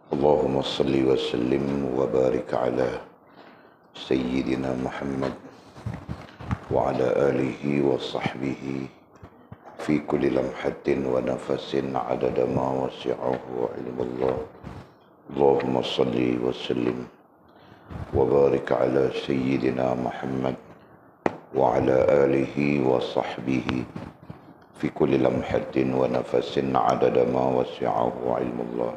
اللهم صل وسلم وبارك على سيدنا محمد وعلى آله وصحبه في كل لمحة ونفس عدد ما وسعه علم الله. اللهم صل وسلم وبارك على سيدنا محمد وعلى آله وصحبه في كل لمحة ونفس عدد ما وسعه علم الله.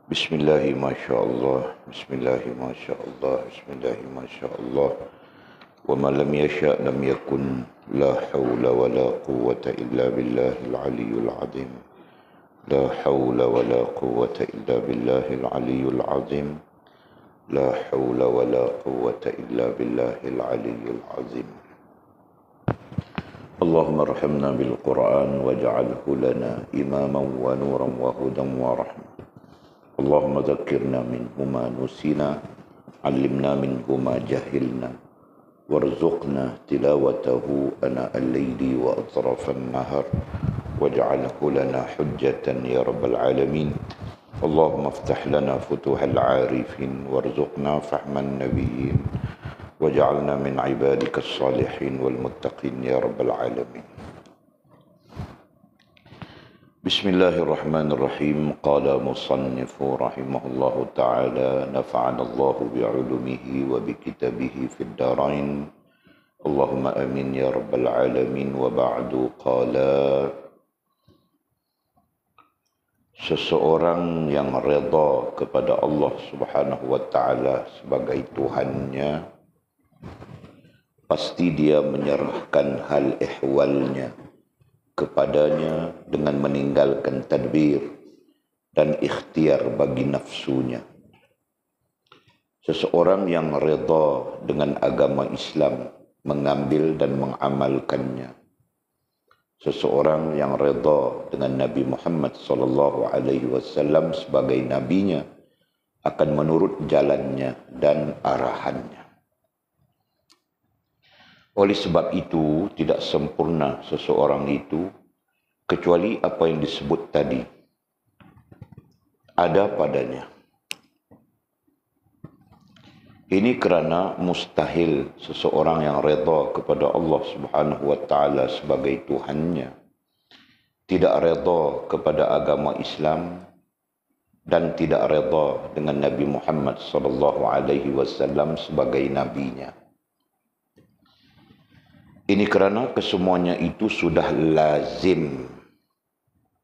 Bismillah ma sya Allah, Bismillah ma sya Allah, Bismillah ma sya Allah. Wa ma lam yasha' lam yakun, la hawla wa la quwwata illa billahil aliyyil azim. La hawla wa la quwwata illa billahil aliyyil azim. La hawla wa la quwwata illa billahil aliyyil azim. Allahumma arhamna bil Qur'an waj'alhu lana imaman wa nuran wa hudan wa rahmah. Allahumma dzakirna minhu ma nusina, 'allimna minhu ma jahilna, warzuqna tilawatahu ana al-laili wa atrafan nahar, waj'alhu lana hujjatan ya rabbal alamin. Allahumma iftah lana futuhal 'arifin, warzuqna fahman nabiyyin, waj'alna min ibadika as-salihin wal muttaqin ya rabbal alamin. Bismillahirrahmanirrahim. Qala musannifu rahimahullahu ta'ala, nafa'ana Allahu bi'ulumihi wa bikitabihi fid darain. Allahumma amin ya rabbal alamin. Wa ba'du. Qala, seseorang yang reda kepada Allah subhanahu wa ta'ala sebagai Tuhannya, pasti dia menyerahkan hal ihwalnya kepadanya dengan meninggalkan tadbir dan ikhtiar bagi nafsunya. Seseorang yang reda dengan agama Islam, mengambil dan mengamalkannya. Seseorang yang reda dengan Nabi Muhammad SAW sebagai nabinya, akan menurut jalannya dan arahannya. Oleh sebab itu, tidak sempurna seseorang itu kecuali apa yang disebut tadi ada padanya. Ini kerana mustahil seseorang yang reda kepada Allah Subhanahu wa taala sebagai Tuhannya tidak reda kepada agama Islam dan tidak reda dengan Nabi Muhammad SAW sebagai nabinya. Ini kerana kesemuanya itu sudah lazim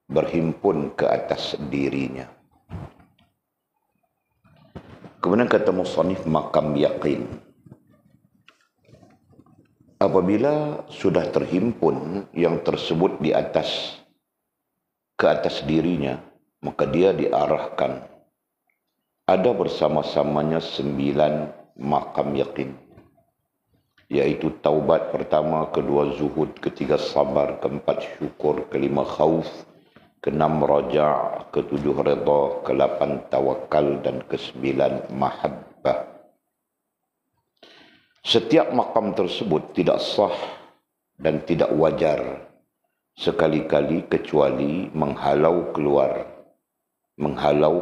berhimpun ke atas dirinya. Kemudian kata musannif, makam yakin. Apabila sudah terhimpun yang tersebut di atas, ke atas dirinya, maka dia diarahkan. Ada bersama-samanya 9 makam yakin. Yaitu taubat pertama, kedua zuhud, ketiga sabar, keempat syukur, kelima khauf, keenam raja', ketujuh reda, kelapan tawakal, dan kesembilan mahabbah. Setiap makam tersebut tidak sah dan tidak wajar sekali-kali kecuali menghalau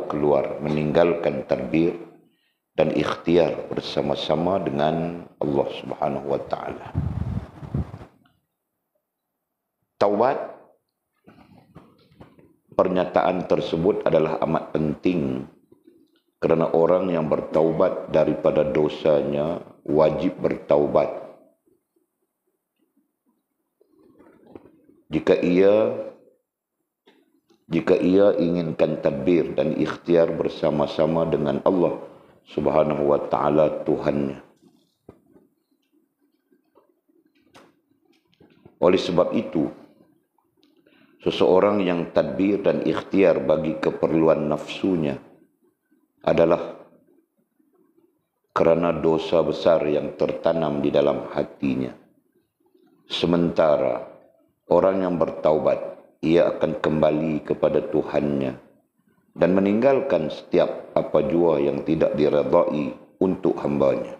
keluar, meninggalkan tadbir dan ikhtiar bersama-sama dengan Allah Subhanahu wa taala. Taubat, pernyataan tersebut adalah amat penting kerana orang yang bertaubat daripada dosanya wajib bertaubat. Jika ia inginkan tadbir dan ikhtiar bersama-sama dengan Allah Subhanahu wa ta'ala Tuhannya. Oleh sebab itu, seseorang yang tadbir dan ikhtiar bagi keperluan nafsunya adalah kerana dosa besar yang tertanam di dalam hatinya. Sementara orang yang bertaubat, ia akan kembali kepada Tuhannya dan meninggalkan setiap apa jua yang tidak diredai untuk hambanya.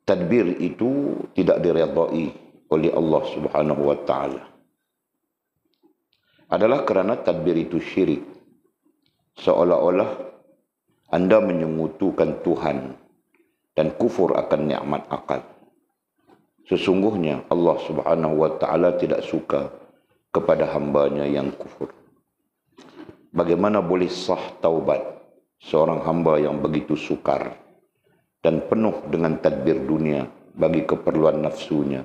Tadbir itu tidak diredai oleh Allah Subhanahu wa ta'ala. Adalah kerana tadbir itu syirik. seolah-olah anda menyekutukan Tuhan dan kufur akan nikmat akal. Sesungguhnya Allah Subhanahu wa taala tidak suka kepada hambanya yang kufur. Bagaimana boleh sah taubat seorang hamba yang begitu sukar dan penuh dengan tadbir dunia bagi keperluan nafsunya,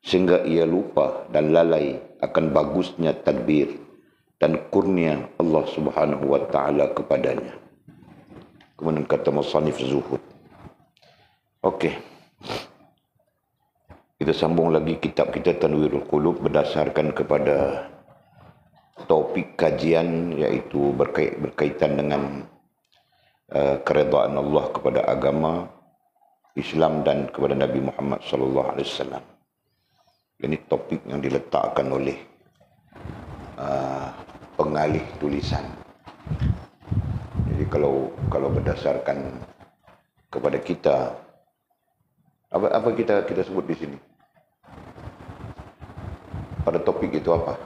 sehingga ia lupa dan lalai akan bagusnya tadbir dan kurnia Allah Subhanahu wa taala kepadanya. Kemudian kata musannif Zuhud. Okey. Kita sambung lagi kitab kita Tanwirul Qulub berdasarkan kepada topik kajian iaitu berkaitan dengan keredaan Allah kepada agama Islam dan kepada Nabi Muhammad sallallahu alaihi wasallam. Ini topik yang diletakkan oleh pengalih tulisan. Jadi kalau berdasarkan kepada kita, apa kita sebut di sini? Pada topik itu apa?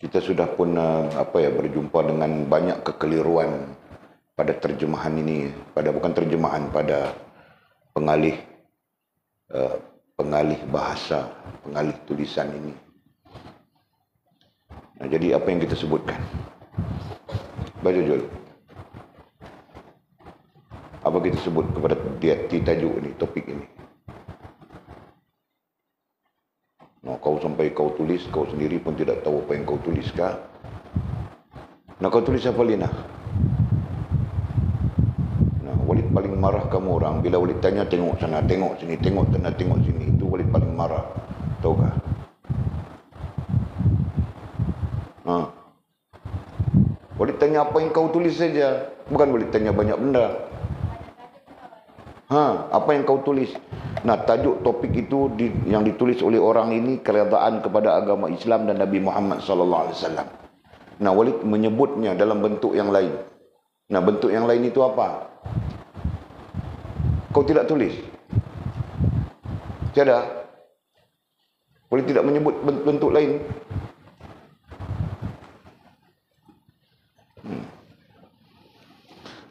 Kita sudah pun berjumpa dengan banyak kekeliruan pada terjemahan ini, pada pengalih bahasa, pengalih tulisan ini. Nah, jadi apa yang kita sebutkan? Baca Jul. Apa kita sebut kepada dia tajuk ini, topik ini? Nah, kau sampai kau tulis, kau sendiri pun tidak tahu apa yang kau tulis kah? Nah, kau tulis apa Lina? Nah, Walid paling marah kamu orang. Bila Walid tanya, tengok sana, tengok sini, tengok sana, tengok sini. Itu Walid paling marah. Tahukah? Walid tanya apa yang kau tulis saja. Bukan Walid tanya banyak benda. Apa yang kau tulis? Nah, tajuk topik itu yang ditulis oleh orang ini keredaan kepada agama Islam dan Nabi Muhammad sallallahu alaihi wasallam. Nah, Walid menyebutnya dalam bentuk yang lain. Nah, bentuk yang lain itu apa? Kau tidak tulis? Tiada. Walid tidak menyebut bentuk lain.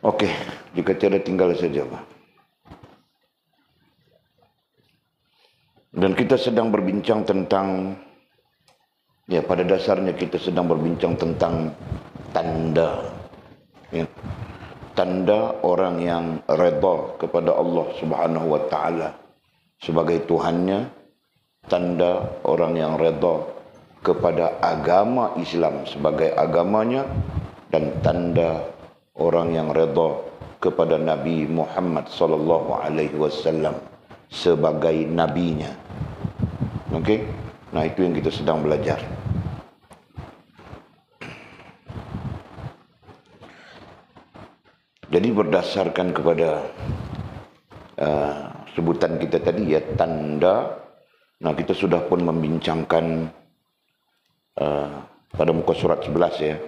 Okey, jika tiada tinggal saja, Pak. Dan kita sedang berbincang tentang, pada dasarnya kita sedang berbincang tentang tanda. Tanda orang yang redha kepada Allah Subhanahu wa taala sebagai Tuhannya, tanda orang yang redha kepada agama Islam sebagai agamanya, dan tanda orang yang redha kepada Nabi Muhammad sallallahu alaihi wasallam sebagai nabinya. Okey? Nah, itu yang kita sedang belajar. Jadi berdasarkan kepada sebutan kita tadi, tanda. Nah, kita sudah pun membincangkan pada muka surat 11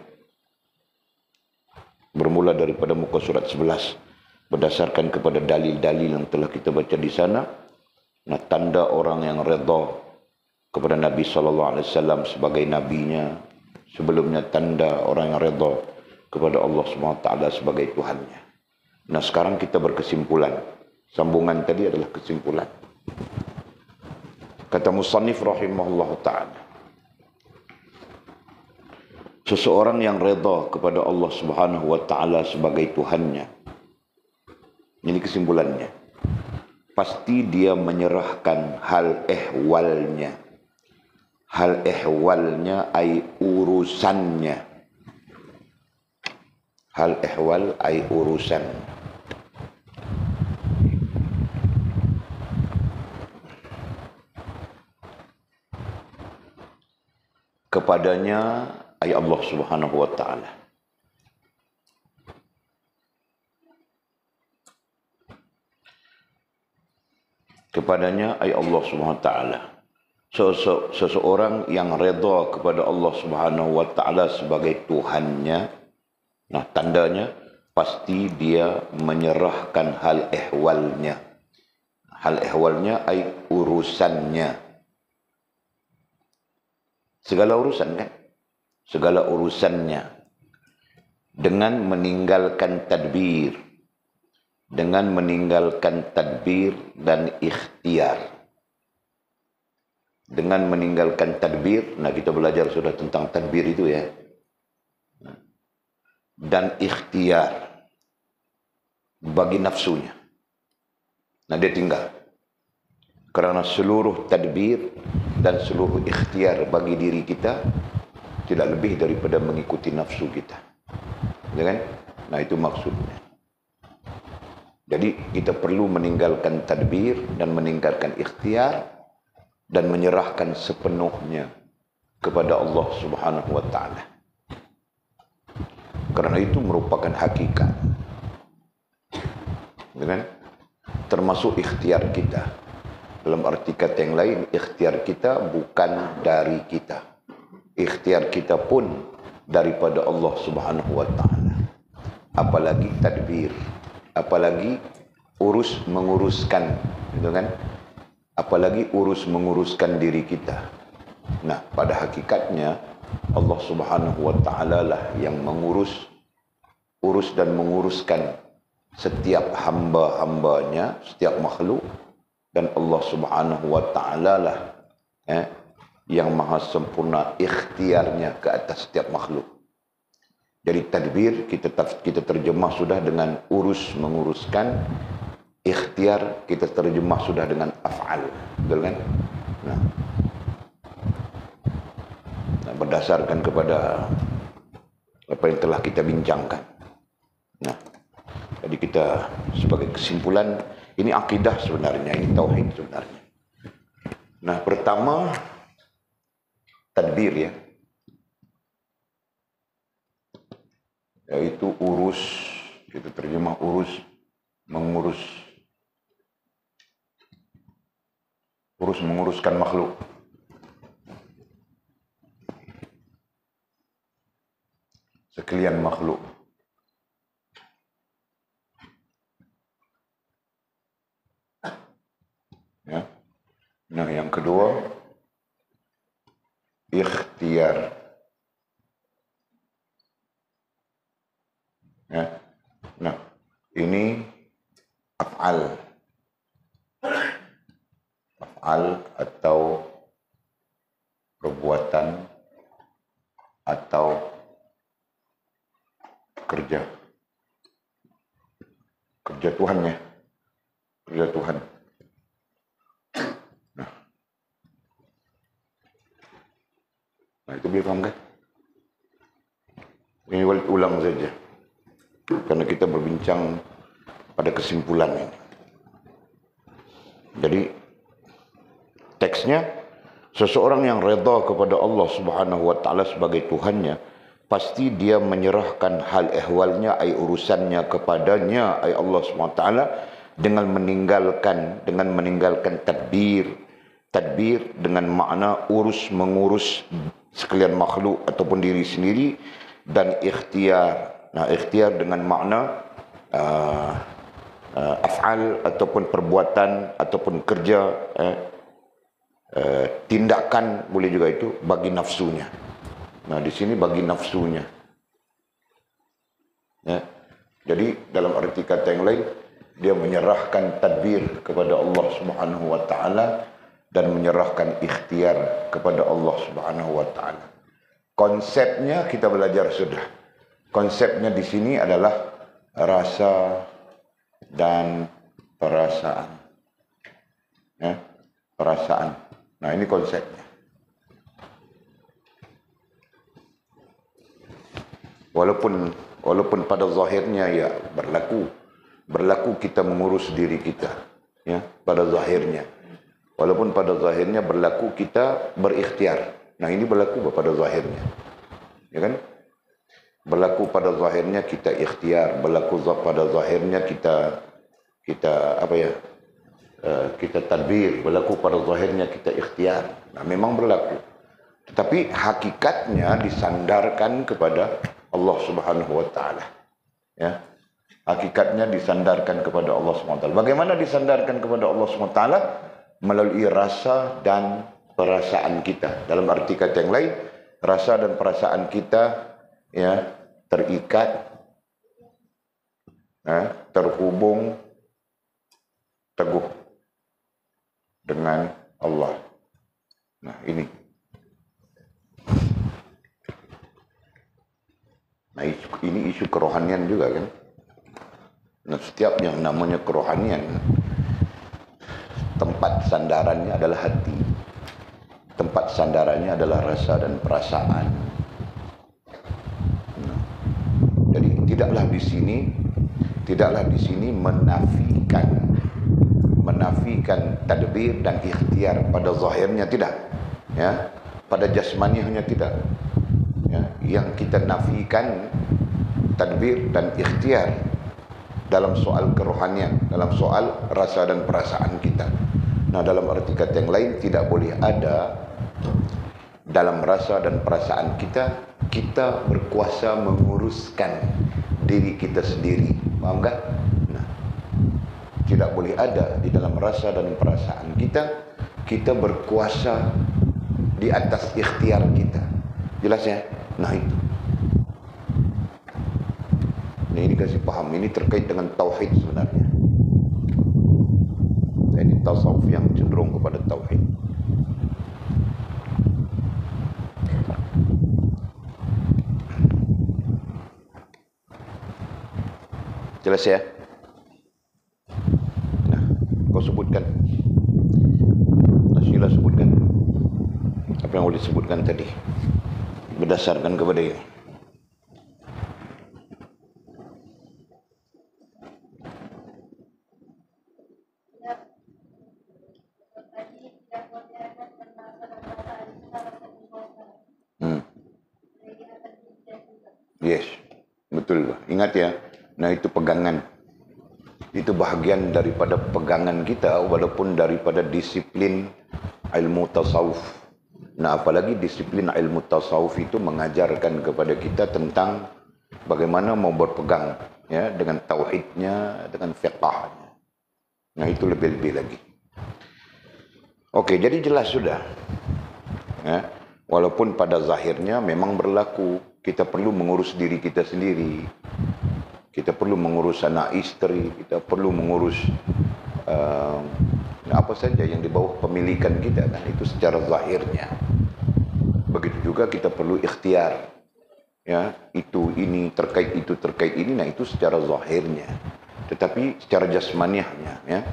bermula daripada muka surat 11 berdasarkan kepada dalil-dalil yang telah kita baca di sana. Nah, tanda orang yang redha kepada Nabi sallallahu alaihi wasallam sebagai nabinya, sebelumnya tanda orang yang redha kepada Allah Subhanahu wa taala sebagai Tuhannya. Nah, sekarang kita berkesimpulan. Sambungan tadi adalah kesimpulan. Kata musannif rahimahullahu taala, seseorang yang redha kepada Allah Subhanahu wa taala sebagai Tuhannya, ini kesimpulannya, pasti dia menyerahkan hal ehwalnya. Hal ehwalnya ay urusannya. Hal ehwal ay urusan. Kepadanya ay Allah Subhanahu wa taala. Kepadanya ay Allah Subhanahu wa taala. Seseorang yang redha kepada Allah Subhanahu wa taala sebagai Tuhannya, nah tandanya pasti dia menyerahkan hal ehwalnya. Hal ehwalnya ay urusannya. Segala urusan kan? Segala urusannya. Dengan meninggalkan tadbir. Dengan meninggalkan tadbir dan ikhtiar. Dengan meninggalkan tadbir, nah kita belajar sudah tentang tadbir itu ya. Dan ikhtiar. Bagi nafsunya. Nah dia tinggal. Karena seluruh tadbir dan seluruh ikhtiar bagi diri kita tidak lebih daripada mengikuti nafsu kita. Ya kan? Nah itu maksudnya. Jadi kita perlu meninggalkan tadbir dan meninggalkan ikhtiar dan menyerahkan sepenuhnya kepada Allah Subhanahu wa taala. Karena itu merupakan hakikat. Ya kan? Termasuk ikhtiar kita. Dalam arti kata yang lain, ikhtiar kita bukan dari kita. Ikhtiar kita pun daripada Allah Subhanahu wa taala. Apalagi tadbir, apalagi menguruskan, gitu kan? Apalagi menguruskan diri kita. Nah, pada hakikatnya Allah Subhanahu wa taala lah yang urus dan menguruskan setiap hamba-hambanya, setiap makhluk, dan Allah Subhanahu wa taala lah yang maha sempurna ikhtiarnya ke atas setiap makhluk. Jadi tadbir kita terjemah sudah dengan menguruskan, ikhtiar kita terjemah sudah dengan af'al, betul kan? Nah, berdasarkan kepada apa yang telah kita bincangkan. Nah, jadi kita sebagai kesimpulan, ini akidah sebenarnya, ini tauhid sebenarnya. Nah, pertama tadbir ya, yaitu kita terjemah menguruskan makhluk. Sekalian makhluk. Ya. Nah, yang kedua ikhtiar. Ya. Nah, ini af'al atau perbuatan atau kerja Tuhan ya, kerja Tuhan. Nah itu boleh paham kan? Ini ulang saja, karena kita berbincang pada kesimpulan ini. Jadi teksnya, seseorang yang redha kepada Allah Subhanahu wa taala sebagai Tuhannya, pasti dia menyerahkan hal ehwalnya, urusannya kepadanya, Allah Subhanahu wa taala, dengan meninggalkan tadbir dengan makna mengurus sekalian makhluk ataupun diri sendiri, dan ikhtiar. Nah, ikhtiar dengan makna af'al ataupun perbuatan ataupun kerja, tindakan boleh juga itu bagi nafsunya. Nah, di sini bagi nafsunya. Ya. Jadi dalam arti kata yang lain, dia menyerahkan tadbir kepada Allah Subhanahu wa taala dan menyerahkan ikhtiar kepada Allah Subhanahu wa taala. Konsepnya kita belajar sudah. Konsepnya di sini adalah rasa dan perasaan. Ya, perasaan. Nah, ini konsepnya. Walaupun pada zahirnya ya berlaku kita mengurus diri kita, ya, pada zahirnya. Walaupun pada zahirnya berlaku kita berikhtiar. Nah, ini berlaku pada zahirnya. Ya kan? Berlaku pada zahirnya kita ikhtiar, berlaku pada zahirnya kita tadbir, berlaku pada zahirnya kita ikhtiar. Nah, memang berlaku. Tetapi hakikatnya disandarkan kepada Allah Subhanahu wa taala. Ya. Hakikatnya disandarkan kepada Allah Subhanahu wa taala. Bagaimana disandarkan kepada Allah Subhanahu wa taala? Melalui rasa dan perasaan kita. Dalam arti kata yang lain, rasa dan perasaan kita ya terikat, terhubung teguh dengan Allah. Nah ini. Nah ini isu kerohanian juga kan. Nah setiap yang namanya kerohanian, tempat sandarannya adalah hati. Tempat sandarannya adalah rasa dan perasaan. Nah, jadi tidaklah di sini menafikan tadbir dan ikhtiar pada zahirnya, tidak. Ya, pada jasmaniahnya tidak. Ya, yang kita nafikan tadbir dan ikhtiar dalam soal kerohanian, dalam soal rasa dan perasaan kita. Nah, dalam arti kata yang lain, tidak boleh ada dalam rasa dan perasaan kita berkuasa menguruskan diri kita sendiri. Paham tak? Nah, tidak boleh ada di dalam rasa dan perasaan kita berkuasa di atas ikhtiar kita. Jelas ya? Nah itu. Nah, ini kasih paham, ini terkait dengan tauhid sebenarnya. Ini tasawuf yang cenderung kepada tauhid. Jelas ya? Nah, kau sebutkan. Sila sebutkan. Apa yang boleh disebutkan tadi? Berdasarkan kepada ini. Yes, betul. Ingat ya, nah itu pegangan. Itu bahagian daripada pegangan kita, walaupun daripada disiplin ilmu tasawuf. Nah, apalagi disiplin ilmu tasawuf itu mengajarkan kepada kita tentang bagaimana mau berpegang ya dengan tauhidnya, dengan fiqahnya. Nah, itu lebih-lebih lagi. Oke, jadi jelas sudah. Ya, walaupun pada zahirnya memang berlaku, kita perlu mengurus diri kita sendiri. Kita perlu mengurus anak istri, kita perlu mengurus apa saja yang di bawah pemilikan kita kan, itu secara zahirnya. Begitu juga kita perlu ikhtiar. Ya, itu ini terkait ini, nah itu secara zahirnya. Tetapi secara jasmaniahnya ya.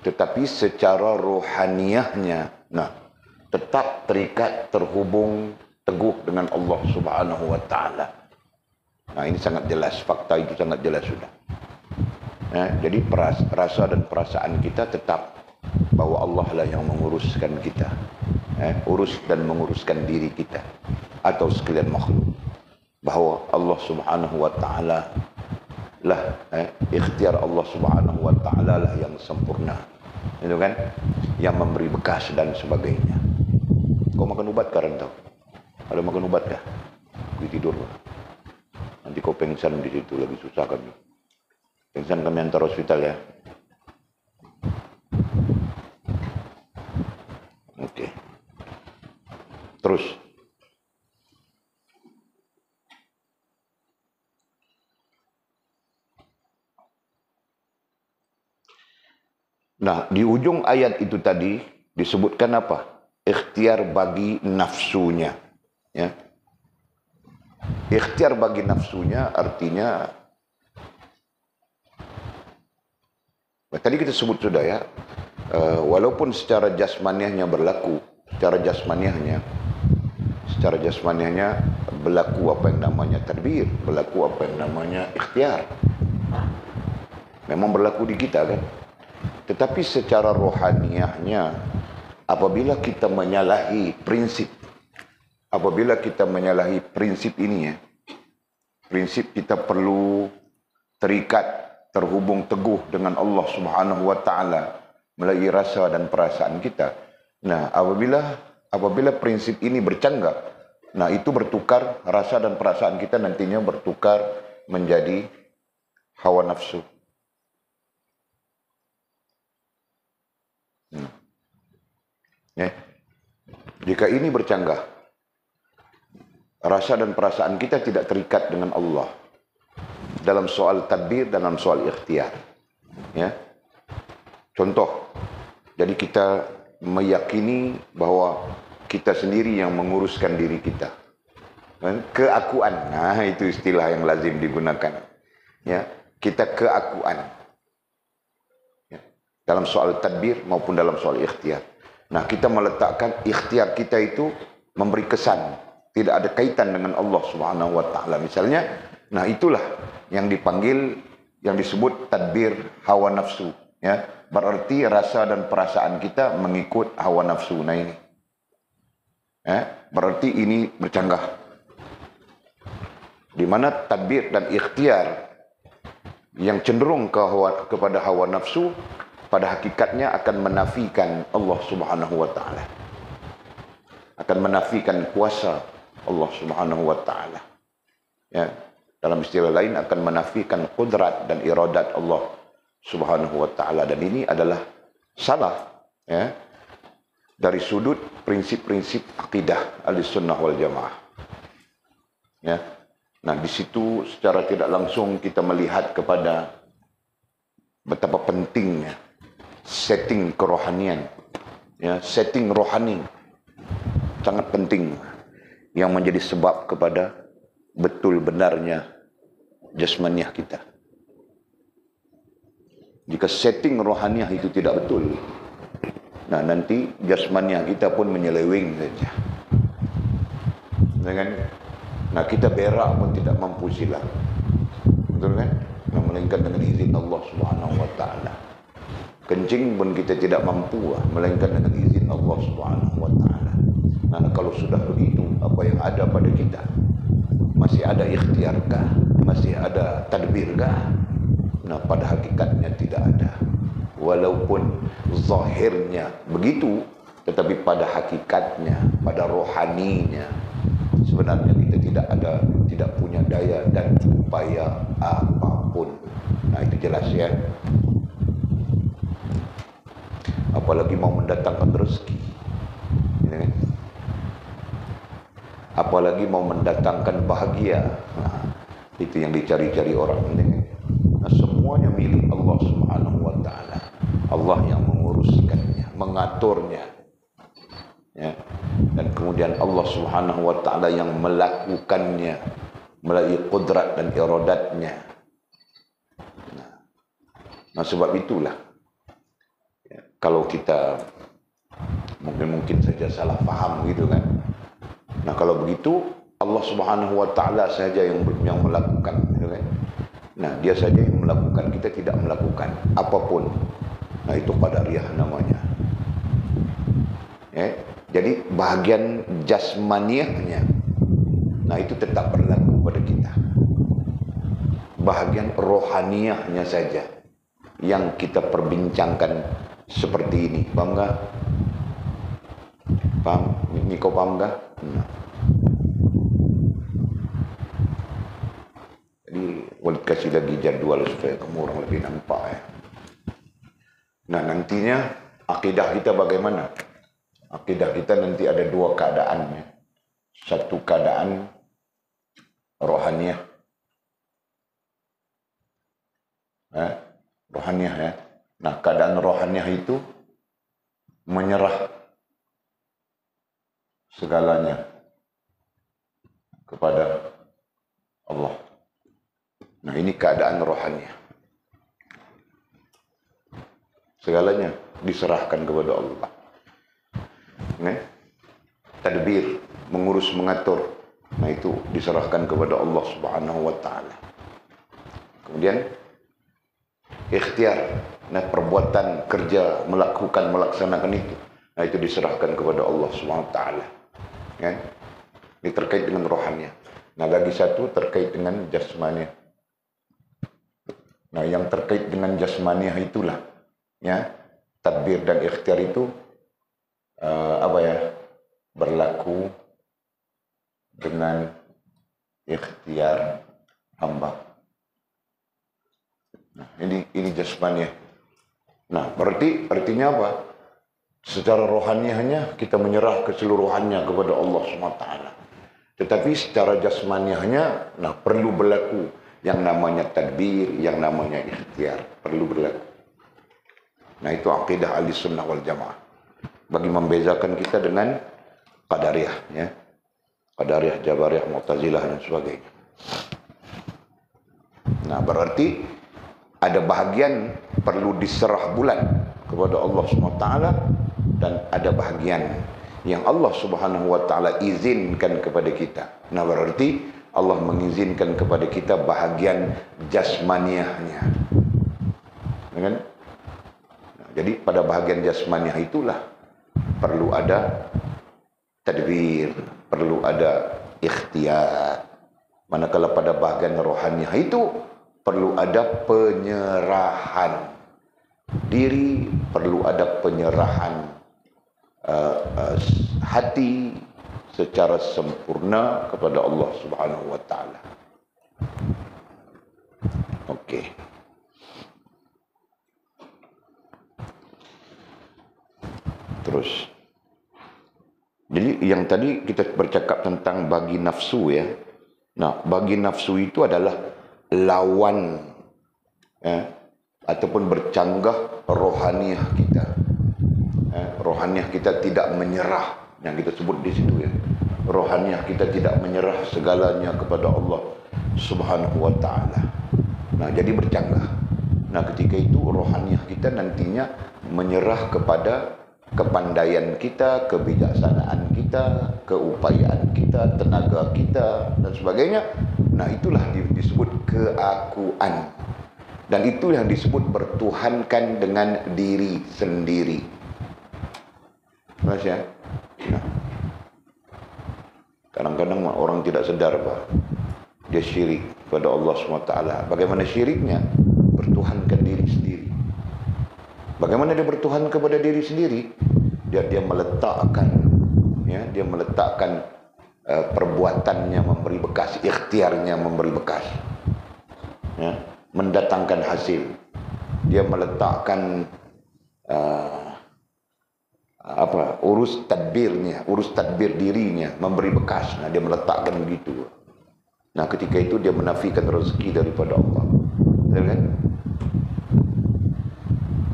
Tetapi secara rohaniahnya, nah tetap terikat, terhubung teguh dengan Allah Subhanahu wa taala. Nah, ini sangat jelas, fakta itu sangat jelas sudah. Ya, jadi rasa dan perasaan kita tetap bahwa Allah lah yang menguruskan kita. Urus dan menguruskan diri kita atau sekalian makhluk. Bahwa Allah Subhanahu wa taala lah ikhtiar Allah Subhanahu wa taala lah yang sempurna. Itu kan? Yang memberi bekas dan sebagainya. Kau makan ubat sekarang tau? Ada makan ubat kah? Pergi tidur. Nanti kau pengsan di situ, lagi susah kami. Pengsan kami antar hospital ya. Oke. Terus. Nah, di ujung ayat itu tadi disebutkan apa? Ikhtiar bagi nafsunya. Ya. Ikhtiar bagi nafsunya artinya, tadi kita sebut sudah ya, walaupun secara jasmaniahnya berlaku, secara jasmaniahnya berlaku apa yang namanya tadbir, berlaku apa yang namanya ikhtiar. Memang berlaku di kita kan. Tetapi secara rohaniahnya, apabila kita menyalahi prinsip ini ya, prinsip kita perlu terikat, terhubung teguh dengan Allah Subhanahu wa taala melalui rasa dan perasaan kita. Nah, apabila prinsip ini bercanggah, nah itu bertukar, rasa dan perasaan kita nantinya bertukar menjadi hawa nafsu. Ya. Jika ini bercanggah, rasa dan perasaan kita tidak terikat dengan Allah dalam soal tadbir dan dalam soal ikhtiar. Ya. Contoh, jadi kita meyakini bahwa kita sendiri yang menguruskan diri kita. Keakuan, nah itu istilah yang lazim digunakan. Ya, kita keakuan. Ya. Dalam soal tadbir maupun dalam soal ikhtiar. Nah, kita meletakkan ikhtiar kita itu memberi kesan, tidak ada kaitan dengan Allah Subhanahu wa taala. Misalnya, nah itulah yang dipanggil, yang disebut tadbir hawa nafsu, ya. Berarti rasa dan perasaan kita mengikut hawa nafsu. Nah ini. Ya, berarti ini bercanggah. Di mana tadbir dan ikhtiar yang cenderung kepada hawa nafsu pada hakikatnya akan menafikan Allah Subhanahu wa taala. Akan menafikan kuasa Allah Subhanahu wa taala. Ya, dalam istilah lain akan menafikan qudrat dan iradat Allah Subhanahu wa taala, dan ini adalah salah, ya, dari sudut prinsip-prinsip akidah Ahlussunnah wal Jamaah. Ya. Nah, di situ secara tidak langsung kita melihat kepada betapa pentingnya setting kerohanian, ya, setting rohani sangat penting yang menjadi sebab kepada betul benarnya jasmaniah kita. Jika setting rohaniah itu tidak betul, nah nanti jasmaniah kita pun menyeleweng saja. Dengan nah kita berak pun tidak mampu silang. Betul kan? Nah, melainkan dengan izin Allah Subhanahu wa taala. Kencing pun kita tidak mampu, melainkan dengan izin Allah Subhanahu wa taala. Nah, kalau sudah begitu, apa yang ada pada kita? Masih ada ikhtiarkah? Masih ada tadbirkah? Nah, pada hakikatnya tidak ada. Walaupun zahirnya begitu, tetapi pada hakikatnya, pada rohaninya, sebenarnya kita tidak punya daya dan upaya apapun. Nah, itu jelas, ya. Apalagi mau mendatangkan rezeki, ya kan? Apalagi mau mendatangkan bahagia. Nah, itu yang dicari-cari orang, ya kan? Nah, semuanya milik Allah Subhanahu wa taala. Allah yang menguruskannya, mengaturnya. Ya. Dan kemudian Allah Subhanahu wa taala yang melakukannya melalui qudrat dan iradatnya. Nah, sebab itulah, ya, kalau kita mungkin saja salah paham gitu kan. Nah, kalau begitu Allah Subhanahu wa taala saja yang melakukan, gitu kan. Nah, dia saja yang melakukan, kita tidak melakukan apapun. Nah, itu qadariyah namanya. Ya. Jadi bahagian jasmaniahnya, nah itu tetap berlaku pada kita. Bahagian rohaniahnya saja yang kita perbincangkan seperti ini. Paham nggak? Paham? Ini kau paham nggak? Nah. Jadi boleh kasih lagi jadwal supaya kamu orang lebih nampak, ya. Nah, nantinya akidah kita bagaimana? Akidah kita nanti ada dua keadaan, ya. Satu keadaan rohaniah, rohaniah, ya. Nah, keadaan rohaniah itu menyerah segalanya kepada Allah. Nah, ini keadaan rohaniah. Segalanya diserahkan kepada Allah. Tadbir, mengurus, mengatur, nah itu diserahkan kepada Allah Subhanahu wa taala. Kemudian ikhtiar, nah perbuatan, kerja, melaksanakan itu, nah itu diserahkan kepada Allah Subhanahu wa taala. Kan? Ini terkait dengan rohaniah. Nah, lagi satu terkait dengan jasmaniah. Nah, yang terkait dengan jasmaniah itulah, ya, tadbir dan ikhtiar itu berlaku dengan ikhtiar hamba. Nah, ini jasmaniah. Nah, artinya apa? Secara rohaniahnya kita menyerah keseluruhannya kepada Allah SWT. Tetapi secara jasmaniahnya, nah perlu berlaku yang namanya tadbir, yang namanya ikhtiar, perlu berlaku. Nah itu akidah ahli sunnah wal jamaah. Bagi membezakan kita dengan qadariyah, ya. Qadariyah, jabariyah, mu'tazilah dan sebagainya. Nah berarti ada bahagian perlu diserah bulan kepada Allah SWT, dan ada bahagian yang Allah Subhanahu wa taala izinkan kepada kita. Nah berarti Allah mengizinkan kepada kita bahagian jasmaniahnya. Kan? Nah, jadi pada bahagian jasmaniah itulah perlu ada tadbir, perlu ada ikhtiar. Manakala pada bahagian rohaniah itu perlu ada penyerahan diri, perlu ada penyerahan hati secara sempurna kepada Allah Subhanahu wa taala. Okey. Terus. Jadi yang tadi kita bercakap tentang bagi nafsu, ya. Nah, bagi nafsu itu adalah lawan, ya, ataupun bercanggah rohaniah kita. Rohaniah kita tidak menyerah, yang kita sebut di situ, ya. Rohaniah kita tidak menyerah segalanya kepada Allah Subhanahu wa taala. Nah, jadi bercanggah. Nah, ketika itu rohaniah kita nantinya menyerah kepada kepandaian kita, kebijaksanaan kita, keupayaan kita, tenaga kita dan sebagainya. Nah, itulah disebut keakuan. Dan itu yang disebut bertuhankan dengan diri sendiri. Masya. Nah, kadang-kadang orang tidak sedar, Pak. Dia syirik pada Allah SWT. Bagaimana syiriknya? Bertuhankan diri sendiri. Bagaimana dia bertuhan kepada diri sendiri? Dia meletakkan, ya, dia meletakkan perbuatannya memberi bekas, ikhtiarnya memberi bekas, ya, mendatangkan hasil. Dia meletakkan urus tadbirnya, urus tadbir dirinya, memberi bekas. Nah, dia meletakkan begitu. Nah, ketika itu dia menafikan rezeki daripada Allah. Betul kan?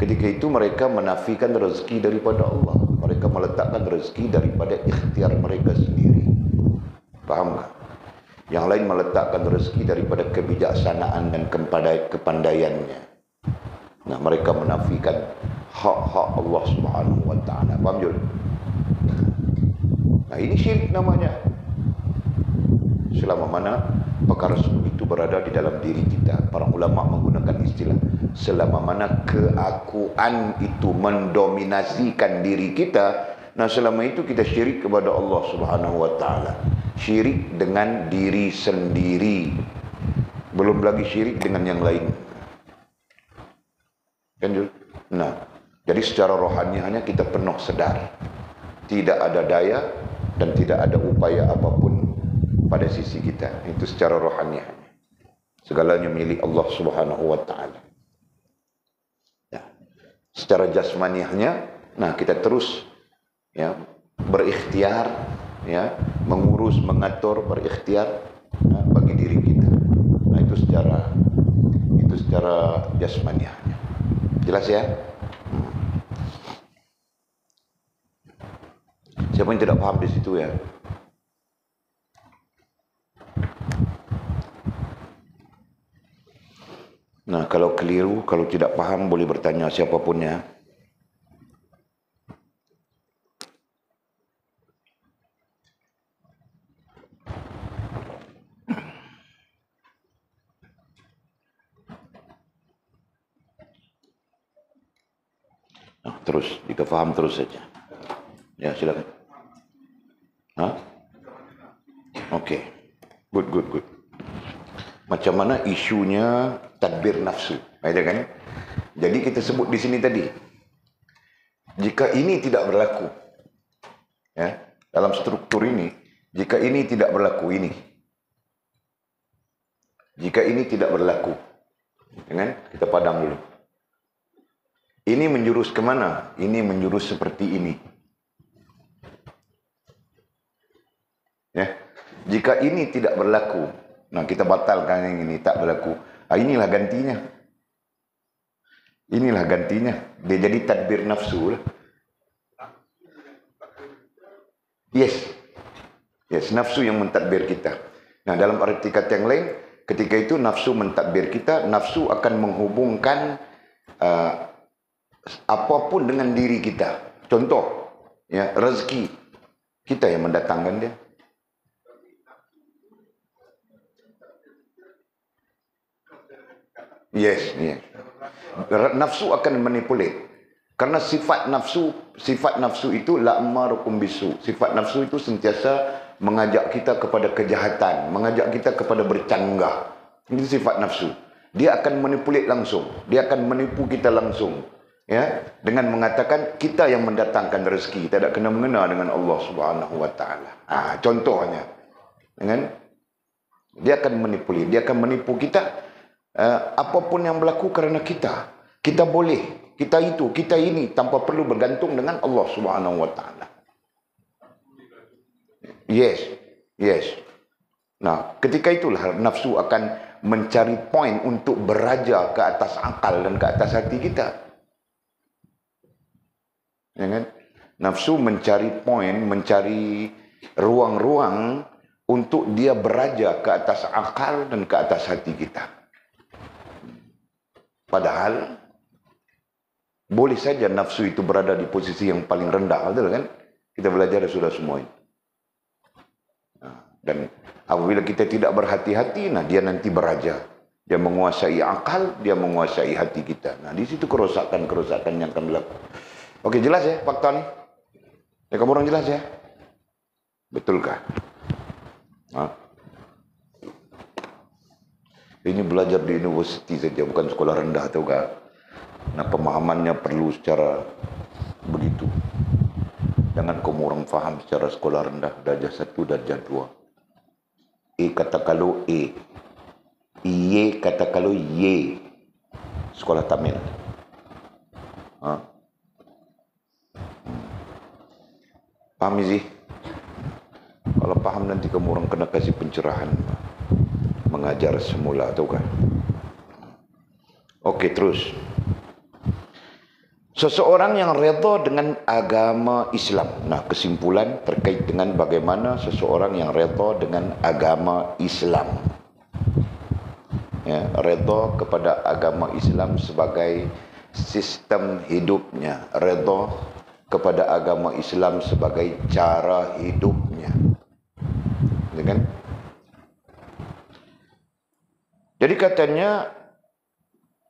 Ketika itu mereka menafikan rezeki daripada Allah. Mereka meletakkan rezeki daripada ikhtiar mereka sendiri. Faham tak? Yang lain meletakkan rezeki daripada kebijaksanaan dan kepandaiannya. Nah, mereka menafikan hak-hak Allah Subhanahu wa taala. Faham Jul? Nah, ini syirik namanya. Selama mana perkara itu berada di dalam diri kita. Para ulama menggunakan istilah selama mana keakuan itu mendominasikan diri kita. Nah, selama itu kita syirik kepada Allah Subhanahu wa taala. Syirik dengan diri sendiri. Belum lagi syirik dengan yang lain. Kan Jul? Nah, jadi secara rohaniahnya kita penuh sadar. Tidak ada daya dan tidak ada upaya apapun pada sisi kita. Itu secara rohaniahnya. Segalanya milik Allah Subhanahu wa taala. Ya. Secara jasmaniahnya, nah kita terus, ya, berikhtiar, ya, mengurus, mengatur, berikhtiar, ya, bagi diri kita. Nah, itu secara jasmaniahnya. Jelas, ya? Siapa yang tidak paham di situ, ya? Nah, kalau keliru, kalau tidak paham boleh bertanya siapapun, ya. Nah, terus, jika paham terus saja. Ya, silakan. Hah? Oke. Good. Macam mana isunya tadbir nafsu? Ada kan? Jadi kita sebut di sini tadi. Jika ini tidak berlaku, ya, dalam struktur ini, jika ini tidak berlaku ini. Jika ini tidak berlaku, kan? Kita padam dulu. Ini menjurus kemana? Ini menjurus seperti ini. Ya. Jika ini tidak berlaku, nah kita batalkan yang ini, tak berlaku. Inilah gantinya. Inilah gantinya. Dia jadi tadbir nafsu lah. Yes. Yes, nafsu yang mentadbir kita. Nah, dalam arti kata yang lain, ketika itu nafsu mentadbir kita, nafsu akan menghubungkan apapun dengan diri kita. Contoh, ya, rezeki. Kita yang mendatangkan dia. Yes, yes. Nafsu akan manipulate. Karena sifat nafsu itu la'ammarukum bisu. Sifat nafsu itu sentiasa mengajak kita kepada kejahatan, mengajak kita kepada bercanggah. Itu sifat nafsu. Dia akan manipulate langsung. Dia akan menipu kita langsung. Ya, dengan mengatakan kita yang mendatangkan rezeki, tidak kena mengena dengan Allah Subhanahu wa taala. Contohnya. Kan? Dia akan manipulate, dia akan menipu kita. Apapun yang berlaku kerana kita boleh, kita itu, kita ini tanpa perlu bergantung dengan Allah Subhanahu wa taala. Yes. Yes. Nah, ketika itulah nafsu akan mencari poin untuk beraja ke atas akal dan ke atas hati kita. Ya kan? Nafsu mencari poin, mencari ruang-ruang untuk dia beraja ke atas akal dan ke atas hati kita. Padahal boleh saja nafsu itu berada di posisi yang paling rendah, betul kan? Kita belajar sudah semua ini. Dan apabila kita tidak berhati-hati, nah dia nanti beraja. Dia menguasai akal, dia menguasai hati kita. Nah, di situ kerosakan-kerosakan yang akan berlaku. Oke, jelas ya fakta nih? Ya, kamu orang jelas ya? Betulkah? Ini belajar di universiti saja, bukan sekolah rendah, tahu kah? Nah, pemahamannya perlu secara begitu. Jangan kamu orang faham secara sekolah rendah, darjah 1, darjah 2. Kata kalau Iye kata kalau ye. Sekolah Tamil. Paham sih? Kalau paham nanti kamu orang kena kasih pencerahan. Mengajar semula, tahu kan? Oke, terus. Seseorang yang redha dengan agama Islam. Nah, kesimpulan terkait dengan bagaimana seseorang yang redha dengan agama Islam. Ya, redha kepada agama Islam sebagai sistem hidupnya. Redha kepada agama Islam sebagai cara hidupnya. Ya kan? Jadi katanya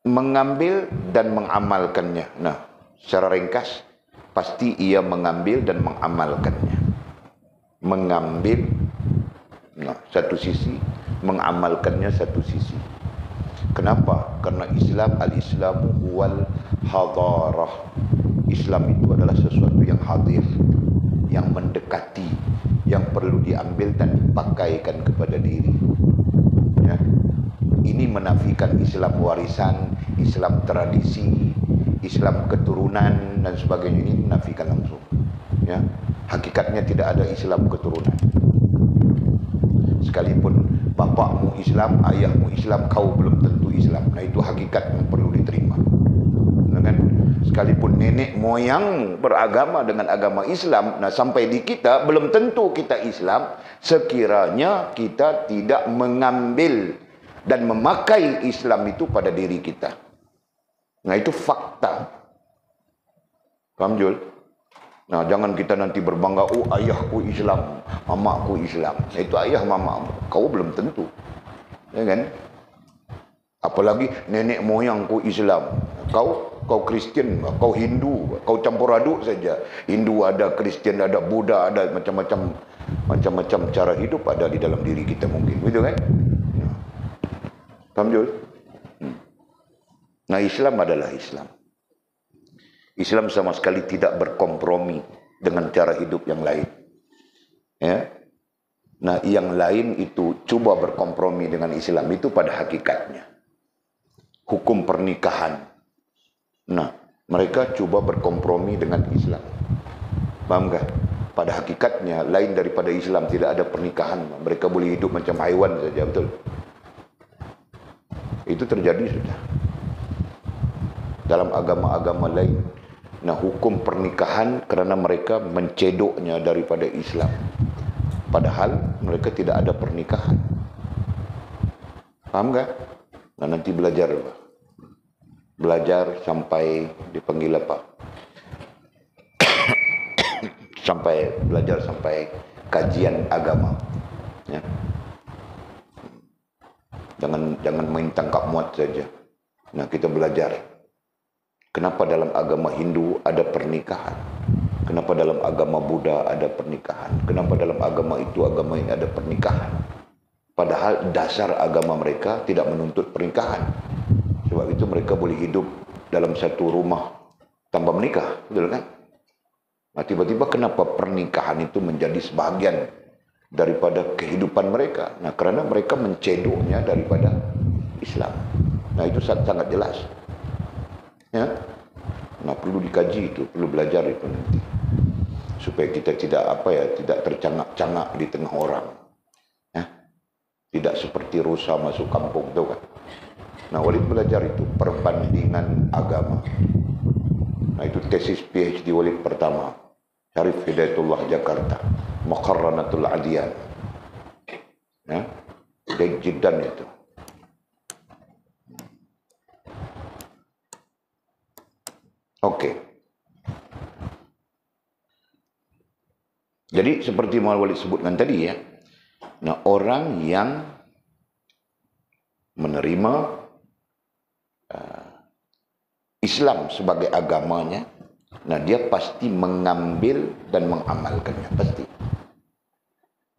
mengambil dan mengamalkannya. Nah, secara ringkas, pasti ia mengambil dan mengamalkannya. Mengambil, nah, satu sisi, mengamalkannya satu sisi. Kenapa? Karena Islam, al-Islamu huwal hadarah. Islam itu adalah sesuatu yang hadir, yang mendekati, yang perlu diambil dan dipakaikan kepada diri. Ya. Ini menafikan Islam warisan, Islam tradisi, Islam keturunan dan sebagainya. Ini menafikan langsung. Ya, hakikatnya tidak ada Islam keturunan. Sekalipun bapakmu Islam, ayahmu Islam, kau belum tentu Islam. Nah, itu hakikat yang perlu diterima. Kan? Sekalipun nenek moyang beragama dengan agama Islam, nah sampai di kita belum tentu kita Islam sekiranya kita tidak mengambil dan memakai Islam itu pada diri kita. Nah, itu fakta. Paham, Jul? Nah, jangan kita nanti berbangga, oh ayahku Islam, mamaku Islam. Nah, itu ayah mamamu, kau belum tentu. Ya kan? Apalagi nenek moyangku Islam. Kau Kristian, kau Hindu, kau campur aduk saja. Hindu ada, Kristian ada, Buddha ada, macam-macam cara hidup ada di dalam diri kita mungkin. Begitu kan? Paham, Jul? Nah, Islam adalah Islam. Islam sama sekali tidak berkompromi dengan cara hidup yang lain. Ya. Nah, yang lain itu coba berkompromi dengan Islam itu pada hakikatnya. Hukum pernikahan. Nah, Mereka cuba berkompromi dengan Islam. Faham tak? Pada hakikatnya lain daripada Islam, tidak ada pernikahan. Mereka boleh hidup macam haiwan saja, betul? Itu terjadi sudah dalam agama-agama lain. Nah, hukum pernikahan kerana mereka mencedoknya daripada Islam. Padahal mereka tidak ada pernikahan. Faham tak? Nah, nanti belajar sampai dipanggil apa? Sampai belajar sampai kajian agama. Ya. Jangan main tangkap muat saja. Nah, kita belajar. Kenapa dalam agama Hindu ada pernikahan? Kenapa dalam agama Buddha ada pernikahan? Kenapa dalam agama itu, agama ini ada pernikahan? Padahal dasar agama mereka tidak menuntut pernikahan. Sebab itu mereka boleh hidup dalam satu rumah tanpa menikah, betul kan? Nah, tiba-tiba kenapa pernikahan itu menjadi sebahagian daripada kehidupan mereka? Nah, kerana mereka mencedoknya daripada Islam. Nah, itu sangat jelas. Ya. Nah, perlu dikaji itu, perlu belajar itu nanti. Supaya kita tidak tidak tercangak-cangak di tengah orang. Ya. Tidak seperti rusa masuk kampung, tahu kan? Nah, Walid belajar itu perbandingan agama. Nah, itu tesis PhD Walid pertama. Syarif Hidayatullah Jakarta, Muqarranatul Adiyan. Ya, Jiddan itu. Oke. Jadi seperti Walid sebutkan tadi ya. Nah, orang yang menerima Islam sebagai agamanya, nah dia pasti mengambil dan mengamalkannya, pasti.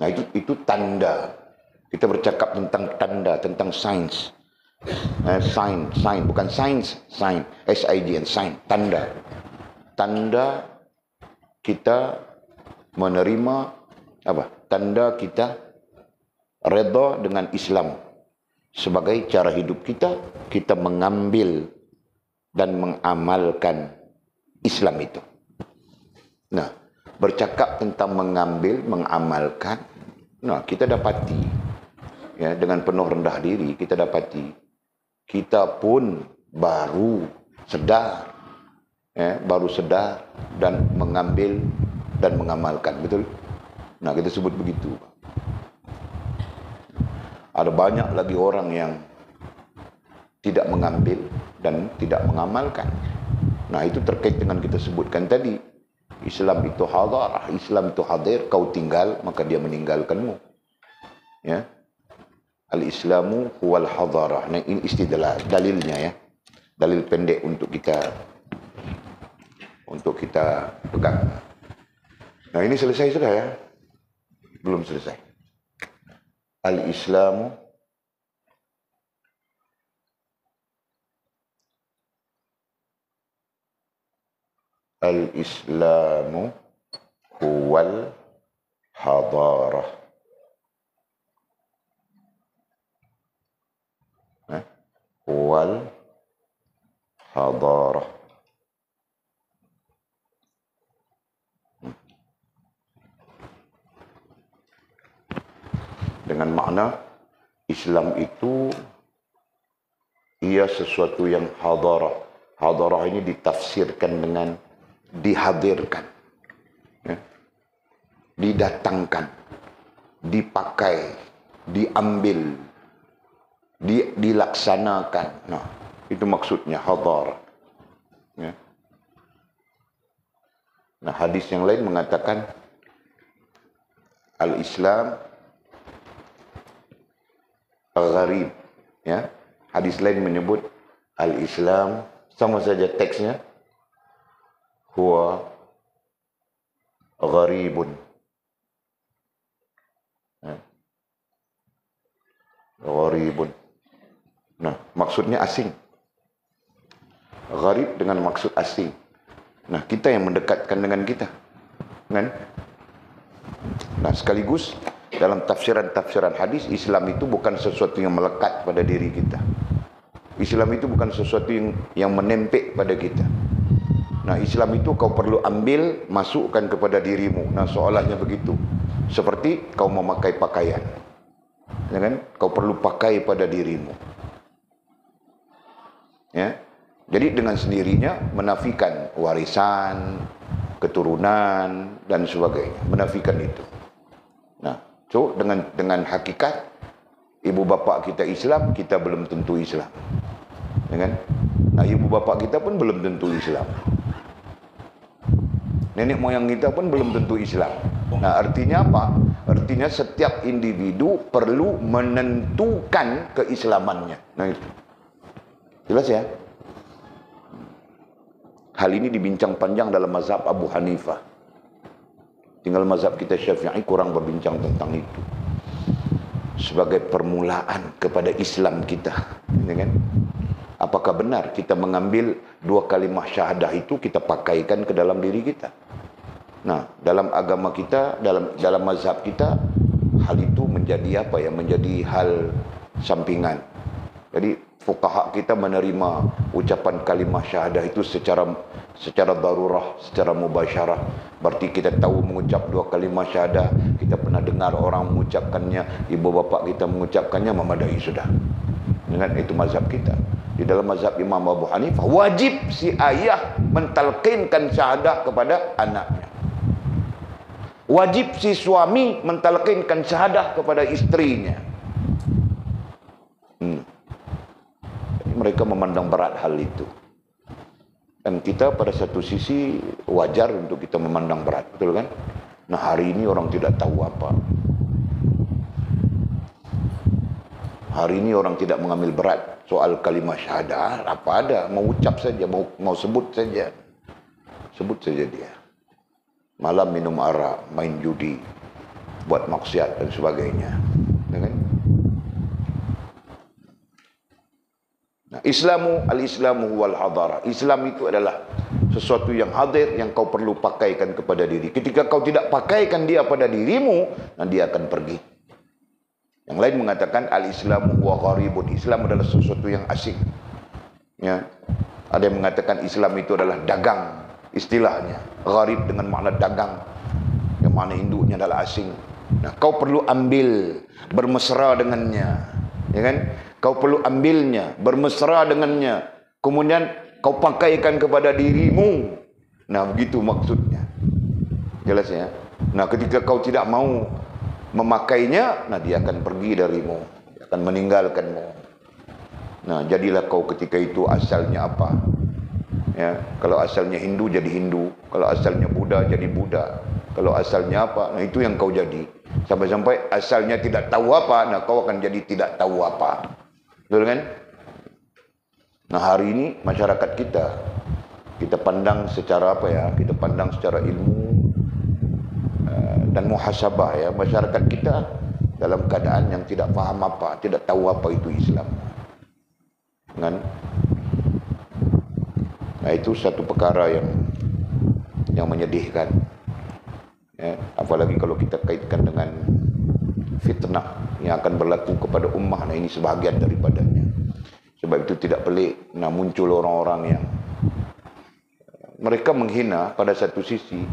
Nah, itu tanda. Kita bercakap tentang tanda, tentang sains. Sign, bukan sains, sign, S-I-G-N, sign, tanda. Tanda kita menerima apa? Tanda kita redha dengan Islam sebagai cara hidup kita, kita mengambil dan mengamalkan Islam itu. Nah, bercakap tentang mengambil, mengamalkan, nah kita dapati, ya, dengan penuh rendah diri, kita dapati, kita pun baru sedar, ya, dan mengambil dan mengamalkan, betul? Nah, kita sebut begitu. Ada banyak lagi orang yang tidak mengambil dan tidak mengamalkan. Nah, itu terkait dengan kita sebutkan tadi. Islam itu hadarah, Islam itu hadir, kau tinggal, maka dia meninggalkanmu. Ya. Al-Islamu huwal hadarah. Nah, ini istilah, dalilnya ya. Dalil pendek untuk kita pegang. Nah, ini selesai sudah ya? Belum selesai. Al-Islamu huwal hadarah. Huwal hadarah. Dengan makna Islam itu ia sesuatu yang hadarah. Hadarah ini ditafsirkan dengan dihadirkan, ya, didatangkan, dipakai, diambil, dilaksanakan. Nah, itu maksudnya hadar. Ya. Nah, hadis yang lain mengatakan al-Islam al-gharib. Ya. Hadis lain menyebut al-Islam, sama saja teksnya, huwa gharibun. Ya. Gharibun. Nah, maksudnya asing. Gharib dengan maksud asing. Nah, kita yang mendekatkan dengan kita. Kan? Nah, sekaligus dalam tafsiran hadis, Islam itu bukan sesuatu yang melekat pada diri kita. Islam itu bukan sesuatu yang menempel pada kita. Nah, Islam itu kau perlu ambil, masukkan kepada dirimu. Nah, soalannya begitu. Seperti kau memakai pakaian. Ya kan? Kau perlu pakai pada dirimu. Ya. Jadi dengan sendirinya menafikan warisan, keturunan dan sebagainya, menafikan itu. Nah, so dengan hakikat ibu bapa kita Islam, kita belum tentu Islam. Ya kan? Nah, ibu bapa kita pun belum tentu Islam. Nenek moyang kita pun belum tentu Islam. Nah, artinya apa? Artinya setiap individu perlu menentukan keislamannya. Nah, itu. Jelas ya? Hal ini dibincang panjang dalam mazhab Abu Hanifah. Tinggal mazhab kita Syafi'i kurang berbincang tentang itu. Sebagai permulaan kepada Islam kita. Ya kan? Apakah benar kita mengambil dua kalimah syahadah itu kita pakaikan ke dalam diri kita? Nah, dalam agama kita, dalam mazhab kita, hal itu menjadi apa ya? Menjadi hal sampingan. Jadi fuqaha kita menerima ucapan kalimah syahadah itu secara darurah, secara mubasyarah. Berarti kita tahu mengucap dua kalimah syahadah, kita pernah dengar orang mengucapkannya, ibu bapa kita mengucapkannya, memadai sudah. Dengan itu mazhab kita. Di dalam mazhab Imam Abu Hanifah, wajib si ayah mentalqinkan syahadah kepada anaknya. Wajib si suami mentalqinkan syahadah kepada istrinya. Mereka memandang berat hal itu. Dan kita pada satu sisi wajar untuk kita memandang berat, betul kan? Nah, hari ini orang tidak tahu apa. Hari ini orang tidak mengambil berat soal kalimah syahadah. Apa ada, mau ucap saja, mau sebut saja. Sebut saja dia. Malam minum arak, main judi, buat maksiat dan sebagainya. Kan? Nah, al-Islamu wal hadara. Islam itu adalah sesuatu yang hadir yang kau perlu pakaikan kepada diri. Ketika kau tidak pakaikan dia pada dirimu, nah dia akan pergi. Yang lain mengatakan al-Islamu huwa gharibun. Islam adalah sesuatu yang asing. Ya. Ada yang mengatakan Islam itu adalah dagang, istilahnya. Gharib dengan makna dagang, yang makna induknya adalah asing. Nah, kau perlu ambil, bermesra dengannya, ya kan? Kau perlu ambilnya, bermesra dengannya, kemudian kau pakaikan kepada dirimu. Nah, begitu maksudnya. Jelas ya? Nah, ketika kau tidak mau memakainya, nah dia akan pergi darimu, dia akan meninggalkanmu. Nah, jadilah kau ketika itu asalnya apa? Ya, kalau asalnya Hindu jadi Hindu, kalau asalnya Buddha jadi Buddha, kalau asalnya apa? Nah, itu yang kau jadi. Sampai-sampai asalnya tidak tahu apa, nah kau akan jadi tidak tahu apa. Betul kan? Nah, hari ini masyarakat kita pandang secara apa ya? Kita pandang secara ilmu dan muhasabah ya. Masyarakat kita dalam keadaan yang tidak paham apa, tidak tahu apa itu Islam. Kan? Nah, itu satu perkara yang menyedihkan. Ya, apalagi kalau kita kaitkan dengan fitnah yang akan berlaku kepada ummah. Nah, ini sebahagian daripadanya. Sebab itu tidak pelik, nah muncul orang-orang yang mereka menghina. Pada satu sisi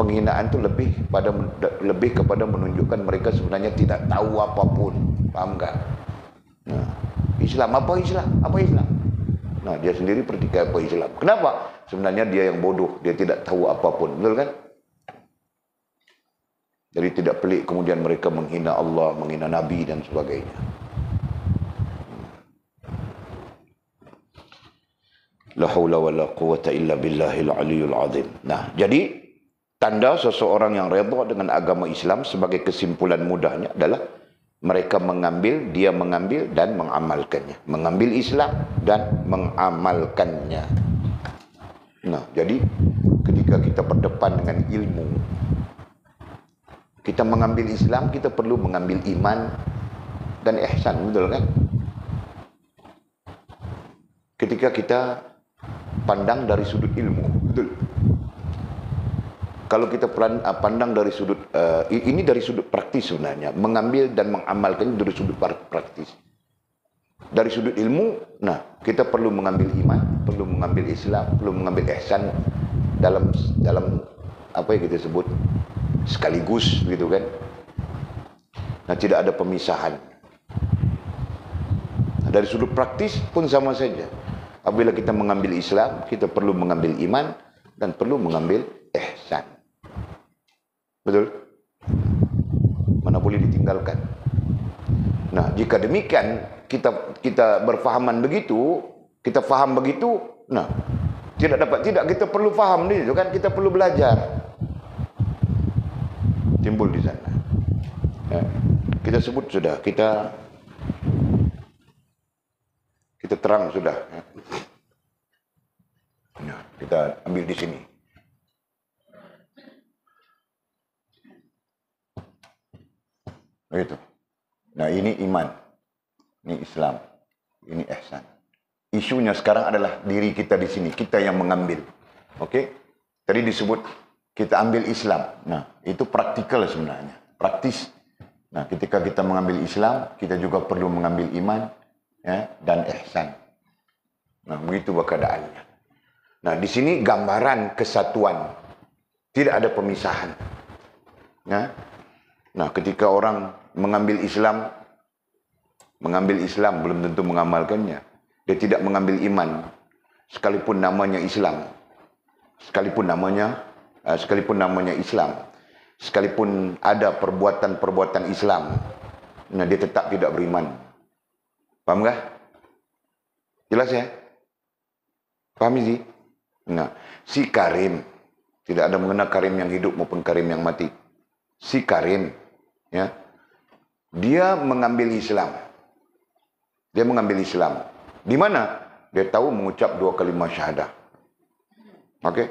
penghinaan itu lebih kepada menunjukkan mereka sebenarnya tidak tahu apapun. Paham enggak? Nah, Islam apa Islam? Apa Islam? Nah, dia sendiri pertikaian apa Islam. Kenapa? Sebenarnya dia yang bodoh, dia tidak tahu apapun. Betul kan? Jadi tidak pelik kemudian mereka menghina Allah, menghina Nabi dan sebagainya. La haula wa la quwata illa billahil aliyul azim. Nah, jadi tanda seseorang yang redha dengan agama Islam sebagai kesimpulan mudahnya adalah mereka dia mengambil dan mengamalkannya. Mengambil Islam dan mengamalkannya. Nah, jadi ketika kita berdepan dengan ilmu, kita mengambil Islam, kita perlu mengambil iman dan ihsan, betul kan? Ketika kita pandang dari sudut ilmu, betul. Kalau kita pandang dari sudut ini dari sudut praktis sebenarnya, mengambil dan mengamalkan dari sudut praktis. Dari sudut ilmu, nah, kita perlu mengambil iman, perlu mengambil Islam, perlu mengambil ihsan dalam apa yang kita sebut sekaligus gitu kan. Nah, tidak ada pemisahan. Nah, dari sudut praktis pun sama saja. Apabila kita mengambil Islam, kita perlu mengambil iman dan perlu mengambil ihsan. Betul? Mana boleh ditinggalkan. Nah, jika demikian kita berfahaman begitu, kita faham begitu, nah, tidak kita perlu faham itu kan, kita perlu belajar. Timbul di sana. Ya, kita sebut sudah, kita terang sudah. Ya. Nah, kita ambil di sini. Begitu. Nah, ini iman, ini Islam, ini ihsan. Isunya sekarang adalah diri kita di sini, kita yang mengambil. Oke? Tadi disebut kita ambil Islam. Nah, itu praktikal sebenarnya, praktis. Nah, ketika kita mengambil Islam, kita juga perlu mengambil iman, ya, dan ihsan. Nah, begitu keadaannya. Nah, di sini gambaran kesatuan, tidak ada pemisahan. Ya. Nah, ketika orang mengambil Islam belum tentu mengamalkannya. Dia tidak mengambil iman, sekalipun namanya Islam, sekalipun namanya Islam, sekalipun ada perbuatan-perbuatan Islam, nah dia tetap tidak beriman. Paham nggak? Jelas ya? Paham sih? Nah, si Karim, tidak ada mengenal Karim yang hidup maupun Karim yang mati. Si Karim, ya, dia mengambil Islam. Dia mengambil Islam. Di mana? Dia tahu mengucap 2 kalimat syahadah. Oke?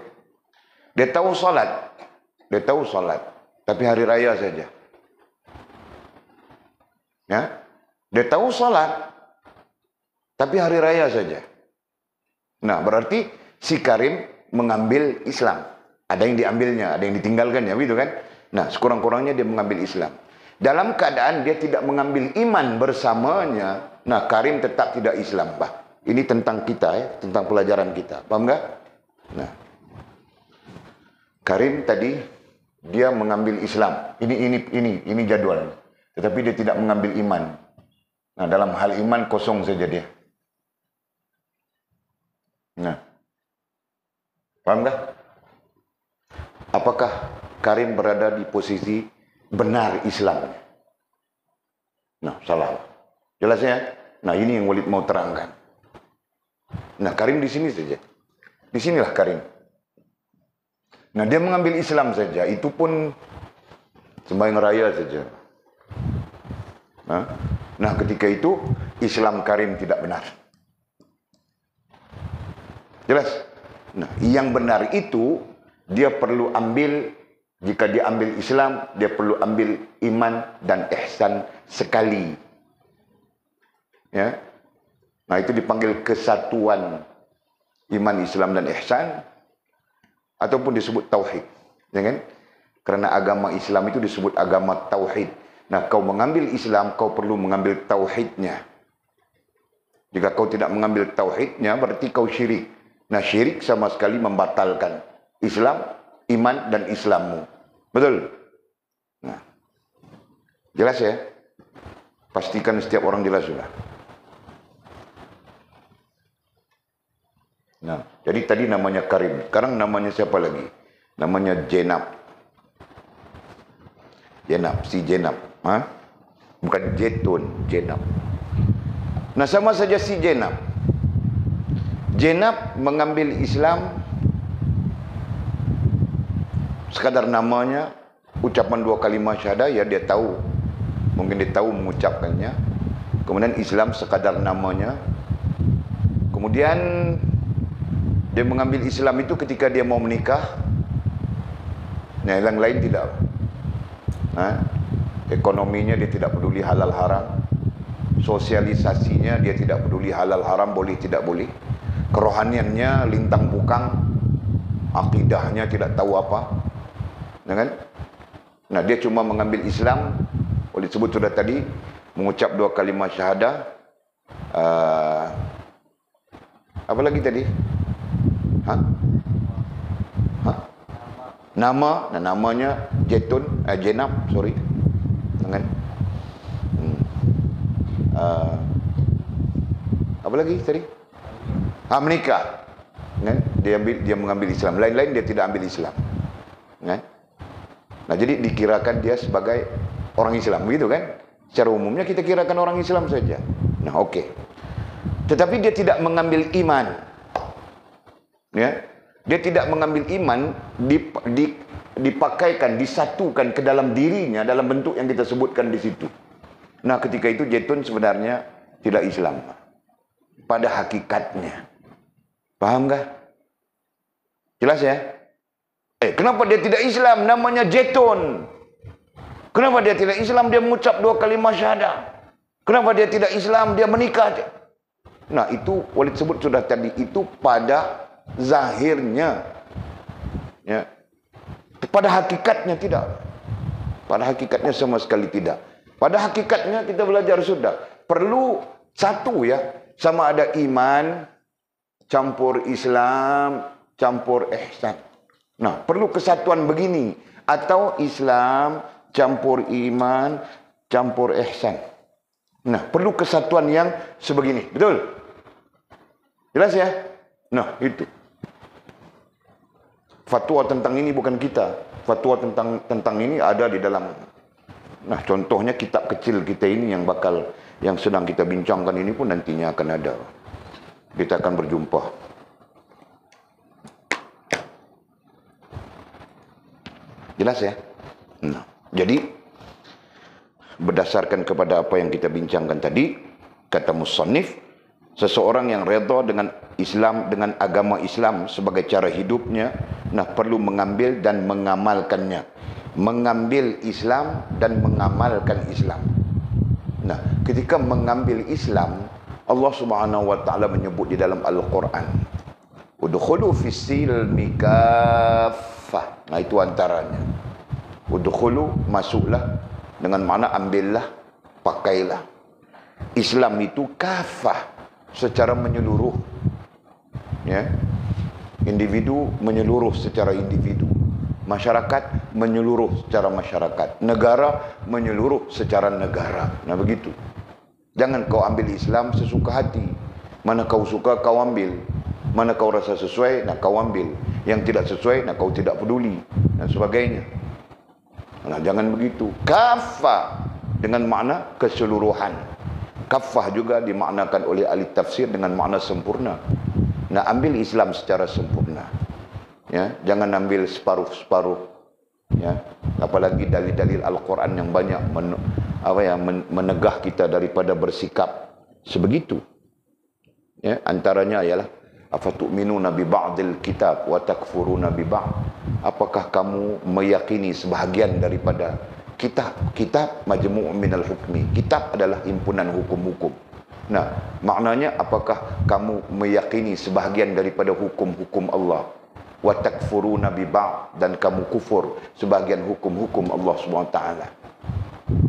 Dia tahu salat. Dia tahu salat. Tapi hari raya saja. Ya? Dia tahu salat. Tapi hari raya saja. Nah, berarti si Karim mengambil Islam. Ada yang diambilnya, ada yang ditinggalkannya, gitu kan? Nah, sekurang-kurangnya dia mengambil Islam. Dalam keadaan dia tidak mengambil iman bersamanya, nah, Karim tetap tidak Islam, bah. Ini tentang kita, ya, tentang pelajaran kita. Paham nggak? Nah, Karim tadi dia mengambil Islam. Ini jadwal. Tetapi dia tidak mengambil iman. Nah, dalam hal iman kosong saja dia. Nah, paham nggak? Apakah Karim berada di posisi benar Islam? Nah, salah. Jelas ya? Nah, ini yang Walid mau terangkan. Nah, Karim di sini saja. Di sinilah Karim. Nah, dia mengambil Islam saja. Itu pun sembahyang raya saja. Nah, ketika itu Islam Karim tidak benar. Jelas? Nah, yang benar itu dia perlu ambil, jika dia ambil Islam, dia perlu ambil iman dan ihsan sekali. Ya. Nah, itu dipanggil kesatuan iman, Islam dan ihsan, ataupun disebut tauhid. Ya kan? Karena agama Islam itu disebut agama tauhid. Nah, kau mengambil Islam, kau perlu mengambil tauhidnya. Jika kau tidak mengambil tauhidnya, berarti kau syirik. Nah, syirik sama sekali membatalkan Islam, iman, dan Islammu. Betul? Nah, jelas ya? Pastikan setiap orang jelas sudah. Nah, jadi tadi namanya Karim. Sekarang namanya siapa lagi? Namanya Jenab. Jenab, si Jenab. Bukan Jetun, Jenab. Nah, sama saja si Jenab. Jenab mengambil Islam sekadar namanya, ucapan 2 kalimat syahadah, ya dia tahu. Mungkin dia tahu mengucapkannya. Kemudian Islam sekadar namanya. Kemudian dia mengambil Islam itu ketika dia mau menikah. Nah, yang lain tidak. Ekonominya dia tidak peduli halal haram. Sosialisasinya dia tidak peduli halal haram, boleh tidak boleh. Kerohaniannya lintang bukang. Akidahnya tidak tahu apa. Ya kan? Nah, dia cuma mengambil Islam, boleh disebut sudah tadi, mengucap 2 kalimat syahadah, uh, apa lagi tadi? Hah? Hah? Nama, nah, namanya Jenab, sorry. Jangan. Apa lagi tadi? Menikah. Kan? Dia mengambil Islam. Lain-lain dia tidak ambil Islam. Kan? Nah, jadi dikirakan dia sebagai orang Islam, begitu kan? Secara umumnya kita kirakan orang Islam saja. Nah, oke. Tetapi dia tidak mengambil iman. Ya. Dia tidak mengambil iman dipakaikan, disatukan ke dalam dirinya dalam bentuk yang kita sebutkan di situ. Nah, ketika itu Jetun sebenarnya tidak Islam pada hakikatnya. Paham gak? Jelas ya? Kenapa dia tidak Islam? Namanya Jetun. Kenapa dia tidak Islam? Dia mengucap 2 kalimat syahadah. Kenapa dia tidak Islam? Dia menikah. Nah, itu Walid sebut sudah tadi, itu pada zahirnya, ya. Pada hakikatnya tidak. Pada hakikatnya sama sekali tidak. Pada hakikatnya kita belajar sudah perlu satu, ya, sama ada iman campur Islam campur ihsan. Nah, perlu kesatuan begini, atau Islam campur iman campur ihsan. Nah, perlu kesatuan yang sebegini, betul? Jelas ya? Nah, itu. Fatwa tentang ini bukan kita. Fatwa tentang ini ada di dalam. Nah, contohnya kitab kecil kita ini yang sedang kita bincangkan ini pun nantinya akan ada. Kita akan berjumpa. Jelas ya? Nah, jadi berdasarkan kepada apa yang kita bincangkan tadi, kata musannif, seseorang yang redha dengan Islam, dengan agama Islam sebagai cara hidupnya, nah, perlu mengambil dan mengamalkannya. Mengambil Islam dan mengamalkan Islam. Nah, ketika mengambil Islam, Allah Subhanahu wa taala menyebut di dalam Al-Quran, udkhulu fis-silmi kaffah. Nah, itu antaranya. Udkhulu, masuklah, dengan makna ambillah, pakailah. Islam itu kafah, secara menyeluruh, ya. Individu menyeluruh secara individu, masyarakat menyeluruh secara masyarakat, negara menyeluruh secara negara. Nah, begitu. Jangan kau ambil Islam sesuka hati. Mana kau suka kau ambil, mana kau rasa sesuai, nak kau ambil. Yang tidak sesuai, nak kau tidak peduli, dan sebagainya. Nah, jangan begitu. Kafah dengan makna keseluruhan. Kafah juga dimaknakan oleh ahli tafsir dengan makna sempurna. Nah, ambil Islam secara sempurna. Ya, jangan ambil separuh-separuh. Ya, apalagi dalil-dalil Al-Quran yang banyak menegah kita daripada bersikap sebegitu. Ya, antaranya ialah afatu'minuna bi ba'dil kitab wa takfuruna bi ba'd. Apakah kamu meyakini sebahagian daripada kitab majmu' minal hukmi. Kitab adalah himpunan hukum-hukum. Nah, maknanya apakah kamu meyakini sebahagian daripada hukum-hukum Allah, wa takfuruna bi ba'd, dan kamu kufur sebahagian hukum-hukum Allah SWT.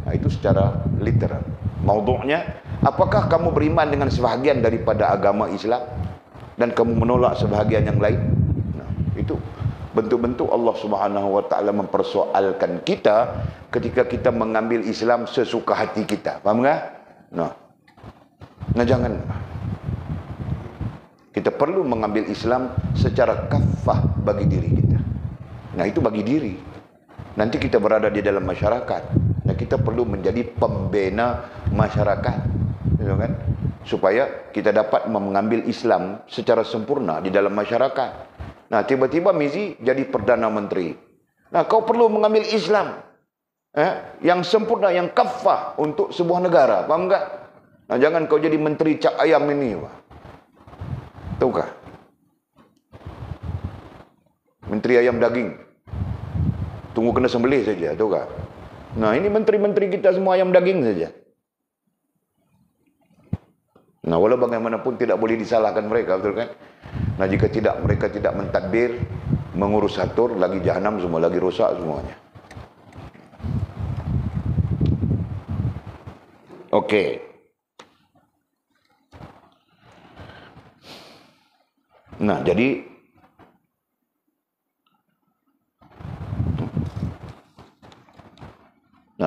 Nah, itu secara literal. Maudhu'nya, apakah kamu beriman dengan sebahagian daripada agama Islam dan kamu menolak sebahagian yang lain? Nah, itu bentuk-bentuk Allah Subhanahu wa taala mempersoalkan kita ketika kita mengambil Islam sesuka hati kita. Faham tak? Nah, jangan. Kita perlu mengambil Islam secara kafah bagi diri kita. Nah, itu bagi diri. Nanti kita berada di dalam masyarakat. Nah, kita perlu menjadi pembina masyarakat, gitu kan? Supaya kita dapat mengambil Islam secara sempurna di dalam masyarakat. Nah, tiba-tiba Mizi jadi Perdana Menteri. Nah, kau perlu mengambil Islam yang sempurna, yang kafah untuk sebuah negara. Faham tak? Nah, jangan kau jadi menteri cak ayam ini. Tahukah? Menteri ayam daging. Tunggu kena sembelih saja, tahukah? Nah, ini menteri-menteri kita semua ayam daging saja. Nah, walau bagaimanapun tidak boleh disalahkan mereka, betul kan? Nah, jika mereka tidak mentadbir, mengurus atur, lagi jahanam semua, lagi rosak semuanya. Okey. Nah,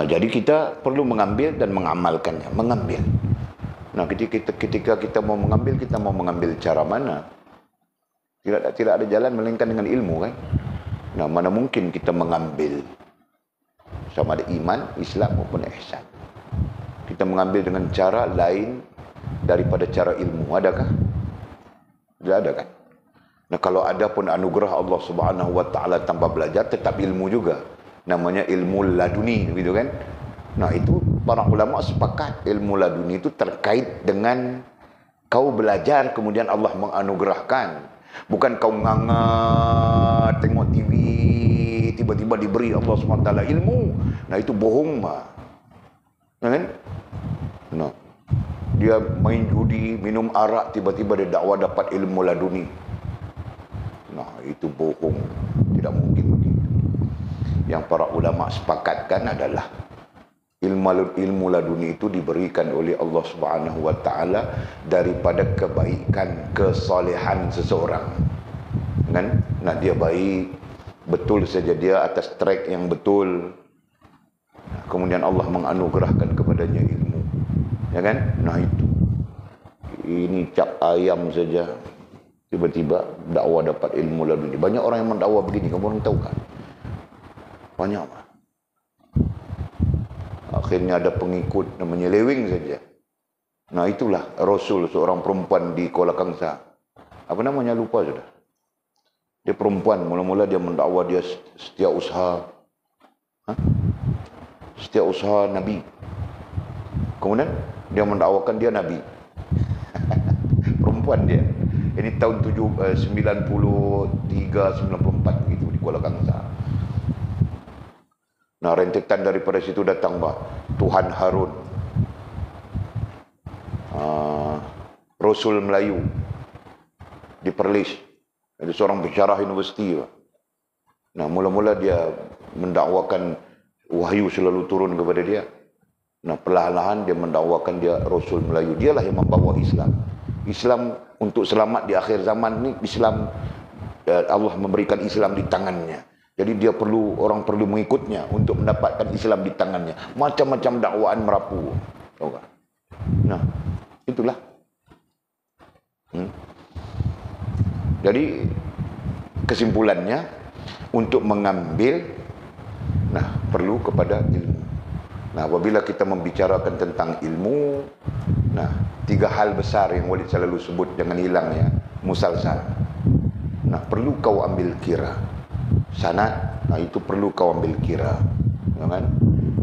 jadi kita perlu mengambil dan mengamalkannya, mengambil. Nah, ketika kita mau mengambil, kita mau mengambil cara mana? Tidak ada jalan melainkan dengan ilmu, kan? Nah, mana mungkin kita mengambil sama ada iman, Islam maupun ihsan. Kita mengambil dengan cara lain daripada cara ilmu. Adakah? Tidak ada, kan? Nah, kalau ada pun anugerah Allah Subhanahu wa taala tanpa belajar, tetap ilmu juga. Namanya ilmu laduni, gitu kan? Nah, itu para ulama sepakat ilmu laduni itu terkait dengan kau belajar kemudian Allah menganugerahkan. Bukan kau ngangat tengok TV tiba-tiba diberi Allah SWT ilmu. Nah, itu bohong mah. Kan? Nah, dia main judi, minum arak, tiba-tiba dia dakwah dapat ilmu laduni. Nah, itu bohong. Tidak mungkin begitu. Yang para ulama sepakatkan adalah ilmu laduni itu diberikan oleh Allah Subhanahu wa taala daripada kebaikan, kesolehan seseorang. Kan? Nah, dia baik, betul saja dia atas track yang betul. Kemudian Allah menganugerahkan kepadanya ilmu. Ya kan? Nah, itu. Ini cap ayam saja tiba-tiba dakwah dapat ilmu laduni. Banyak orang yang mendakwah begini, kamu orang tahu kan? Banyak. Akhirnya ada pengikut namanya Lewing saja. Nah, itulah Rasul, seorang perempuan di Kuala Kangsar. Apa namanya, lupa sudah. Dia perempuan, mula-mula dia mendakwa, dia setiap usaha. Setiap usaha Nabi. Kemudian dia mendakwakan dia Nabi. Perempuan dia. Ini tahun 93-94 gitu di Kuala Kangsar. Nah, rentetan daripada situ datang Tuhan Harun, Rasul Melayu di Perlis, ada seorang pensyarah universiti. Nah, mula-mula dia mendakwakan wahyu selalu turun kepada dia. Nah, perlahan-lahan dia mendakwakan dia Rasul Melayu. Dialah yang membawa Islam. Islam untuk selamat di akhir zaman ini, Islam, Allah memberikan Islam di tangannya. Jadi orang perlu mengikutnya untuk mendapatkan Islam di tangannya. Macam-macam dakwaan merapu. Tahu tak? Nah, itulah. Jadi kesimpulannya, untuk mengambil, nah, perlu kepada ilmu. Nah, apabila kita membicarakan tentang ilmu, nah, 3 hal besar yang Walid selalu sebut, jangan hilang ya, musalsal. Nah, perlu kau ambil kira. Sanad, nah, itu perlu kau ambil kira, ya kan?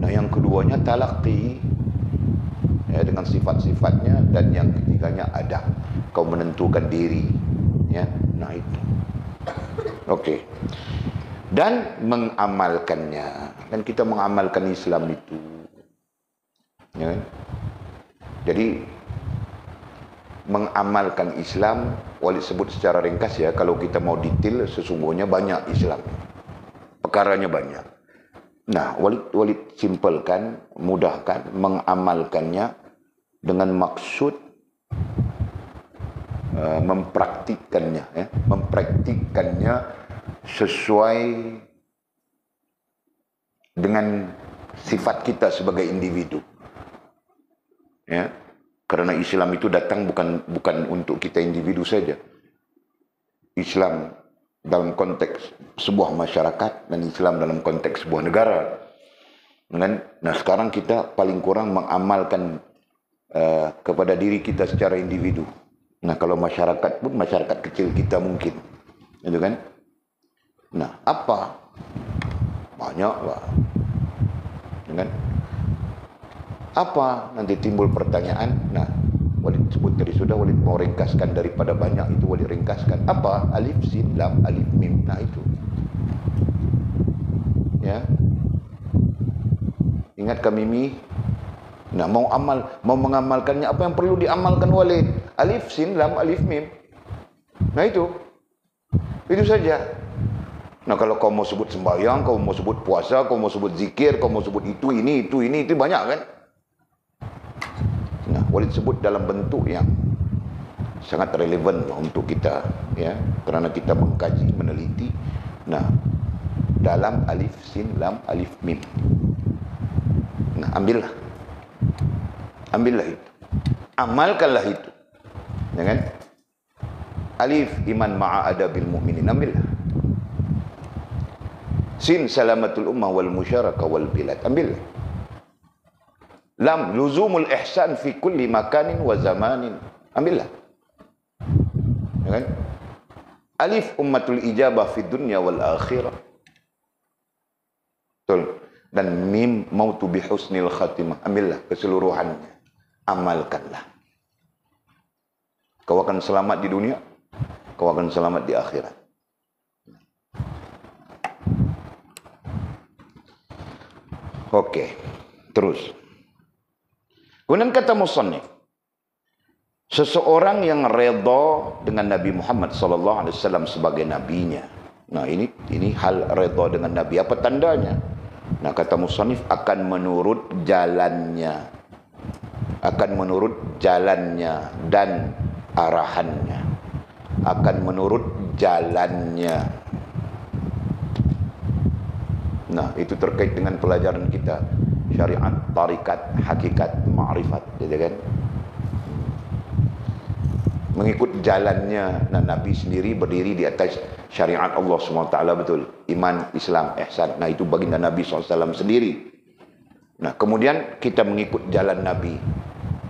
Nah, yang keduanya talaqi, ya, dengan sifat-sifatnya, dan yang ketiganya adab, kau menentukan diri, ya. Nah, itu. Okey. Dan mengamalkannya, dan kita mengamalkan Islam itu, ya kan? Jadi mengamalkan Islam, Walid sebut secara ringkas ya, kalau kita mau detail sesungguhnya banyak Islam. Perkaranya banyak. Nah, Walid simpelkan, mudahkan, mengamalkannya dengan maksud mempraktikkannya, ya, mempraktikkannya sesuai dengan sifat kita sebagai individu. Ya, karena Islam itu datang bukan untuk kita individu saja. Islam dalam konteks sebuah masyarakat dan Islam dalam konteks sebuah negara. Nah, sekarang kita paling kurang mengamalkan kepada diri kita secara individu. Nah, kalau masyarakat pun masyarakat kecil kita mungkin, gitu kan? Nah, apa? Banyak lah, kan? Apa? Nanti timbul pertanyaan. Nah, Walid sebut tadi sudah, Walid mau ringkaskan daripada banyak itu, Walid ringkaskan. Apa? Alif, sin, lam, alif, mim. Nah, itu. Ya. Ingat kami mimi? Nah, mau mengamalkannya, apa yang perlu diamalkan Walid? Alif, sin, lam, alif, mim. Nah, itu. Itu saja. Nah, kalau kau mau sebut sembahyang, kau mau sebut puasa, kau mau sebut zikir, kau mau sebut itu banyak kan? Nah, Walid sebut dalam bentuk yang sangat relevan untuk kita, ya, kerana kita mengkaji, meneliti. Nah, dalam alif sin lam alif mim. Nah, ambillah itu, amalkanlah itu, ya kan? Alif iman ma'a adabil mu'minin, ambillah. Sin salamatul ummah wal musyarakah wal bilad, ambillah. Lam luzumul ihsan fi kulli makanin wa zamanin, ambillah, ya kan? Alif ummatul ijabah fi dunya wal akhirah, betul. Dan mim mautu bi husnil khatimah, ambillah keseluruhannya, amalkanlah. Kau akan selamat di dunia, kau akan selamat di akhirat. Oke, terus. Kemudian kata musannif, seseorang yang redha dengan Nabi Muhammad SAW sebagai nabinya. Nah, ini hal redha dengan Nabi. Apa tandanya? Nah, kata musannif, akan menurut jalannya. Akan menurut jalannya dan arahannya. Akan menurut jalannya. Nah, itu terkait dengan pelajaran kita. Syariat, tarikat, hakikat, ma'rifat, gitu kan? Mengikut jalannya. Nah, Nabi sendiri berdiri di atas syariat Allah SWT, betul. Iman, Islam, ihsan. Nah, itu baginda Nabi SAW sendiri. Nah, kemudian kita mengikut jalan Nabi.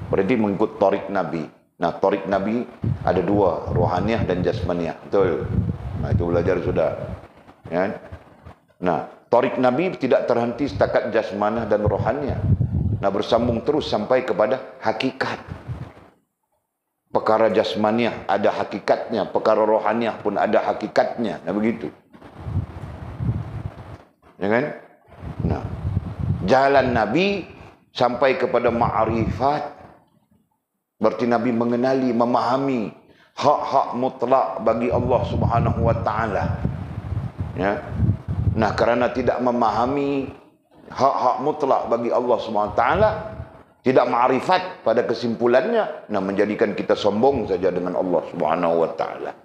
Berarti mengikut tarik Nabi. Nah, tarik Nabi ada dua, rohaniah dan jasmaniah. Betul. Nah, itu belajar sudah. Ya. Nah, tarik Nabi tidak terhenti setakat jasmaniah dan rohaniah. Nah, bersambung terus sampai kepada hakikat. Perkara jasmaniah ada hakikatnya, perkara rohaniah pun ada hakikatnya. Nah, begitu. Ya kan? Nah, jalan Nabi sampai kepada ma'rifat. Berarti Nabi mengenali, memahami hak-hak mutlak bagi Allah Subhanahu wa taala. Ya. Nah, kerana tidak memahami hak-hak mutlak bagi Allah Subhanahu wa taala, tidak ma'rifat pada kesimpulannya, nah menjadikan kita sombong saja dengan Allah Subhanahu wa taala.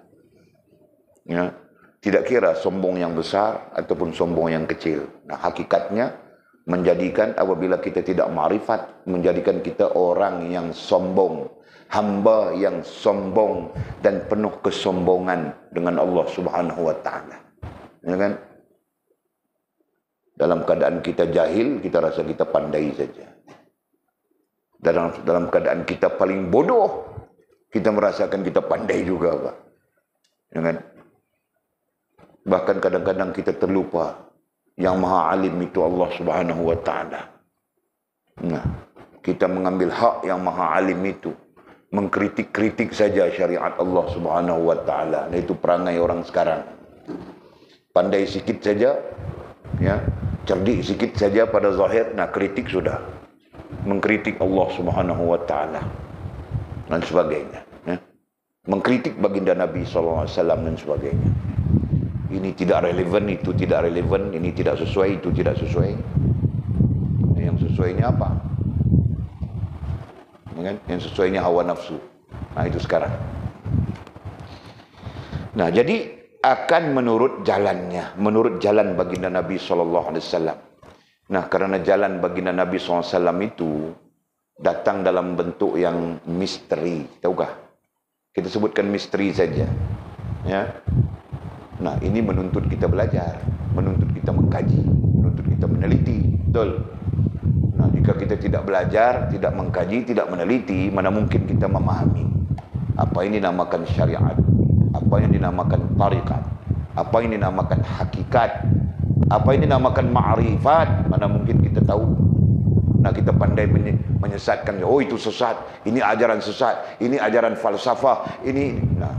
Ya, tidak kira sombong yang besar ataupun sombong yang kecil. Nah, hakikatnya menjadikan apabila kita tidak ma'rifat, menjadikan kita orang yang sombong, hamba yang sombong dan penuh kesombongan dengan Allah Subhanahu wa taala. Ya kan? Dalam keadaan kita jahil, kita rasa kita pandai saja. Dalam keadaan kita paling bodoh, kita merasakan kita pandai juga, Pak. Ya kan? Bahkan kadang-kadang kita terlupa yang maha alim itu Allah Subhanahu wa taala. Nah, kita mengambil hak yang maha alim itu, mengkritik-kritik saja syariat Allah Subhanahu wa taala. Nah, itu perangai orang sekarang. Pandai sikit saja, ya, cerdik sikit saja pada zahir, nah kritik sudah. Mengkritik Allah Subhanahu wa taala dan sebagainya, ya. Mengkritik baginda Nabi SAW dan sebagainya. Ini tidak relevan, itu tidak relevan, ini tidak sesuai, itu tidak sesuai. Yang sesuainya apa? Ya kan? Yang sesuainya hawa nafsu. Nah, itu sekarang. Nah, jadi akan menurut jalannya, menurut jalan baginda Nabi SAW. Nah, kerana jalan baginda Nabi SAW itu datang dalam bentuk yang misteri. Tahukah? Kita sebutkan misteri saja. Ya. Nah, ini menuntut kita belajar, menuntut kita mengkaji, menuntut kita meneliti. Betul. Nah, jika kita tidak belajar, tidak mengkaji, tidak meneliti, mana mungkin kita memahami apa yang dinamakan syariat, apa yang dinamakan tarikat, apa yang dinamakan hakikat, apa yang dinamakan ma'rifat, mana mungkin kita tahu. Nah, kita pandai menyesatkan, oh itu sesat, ini ajaran sesat, ini ajaran falsafah, ini. Nah,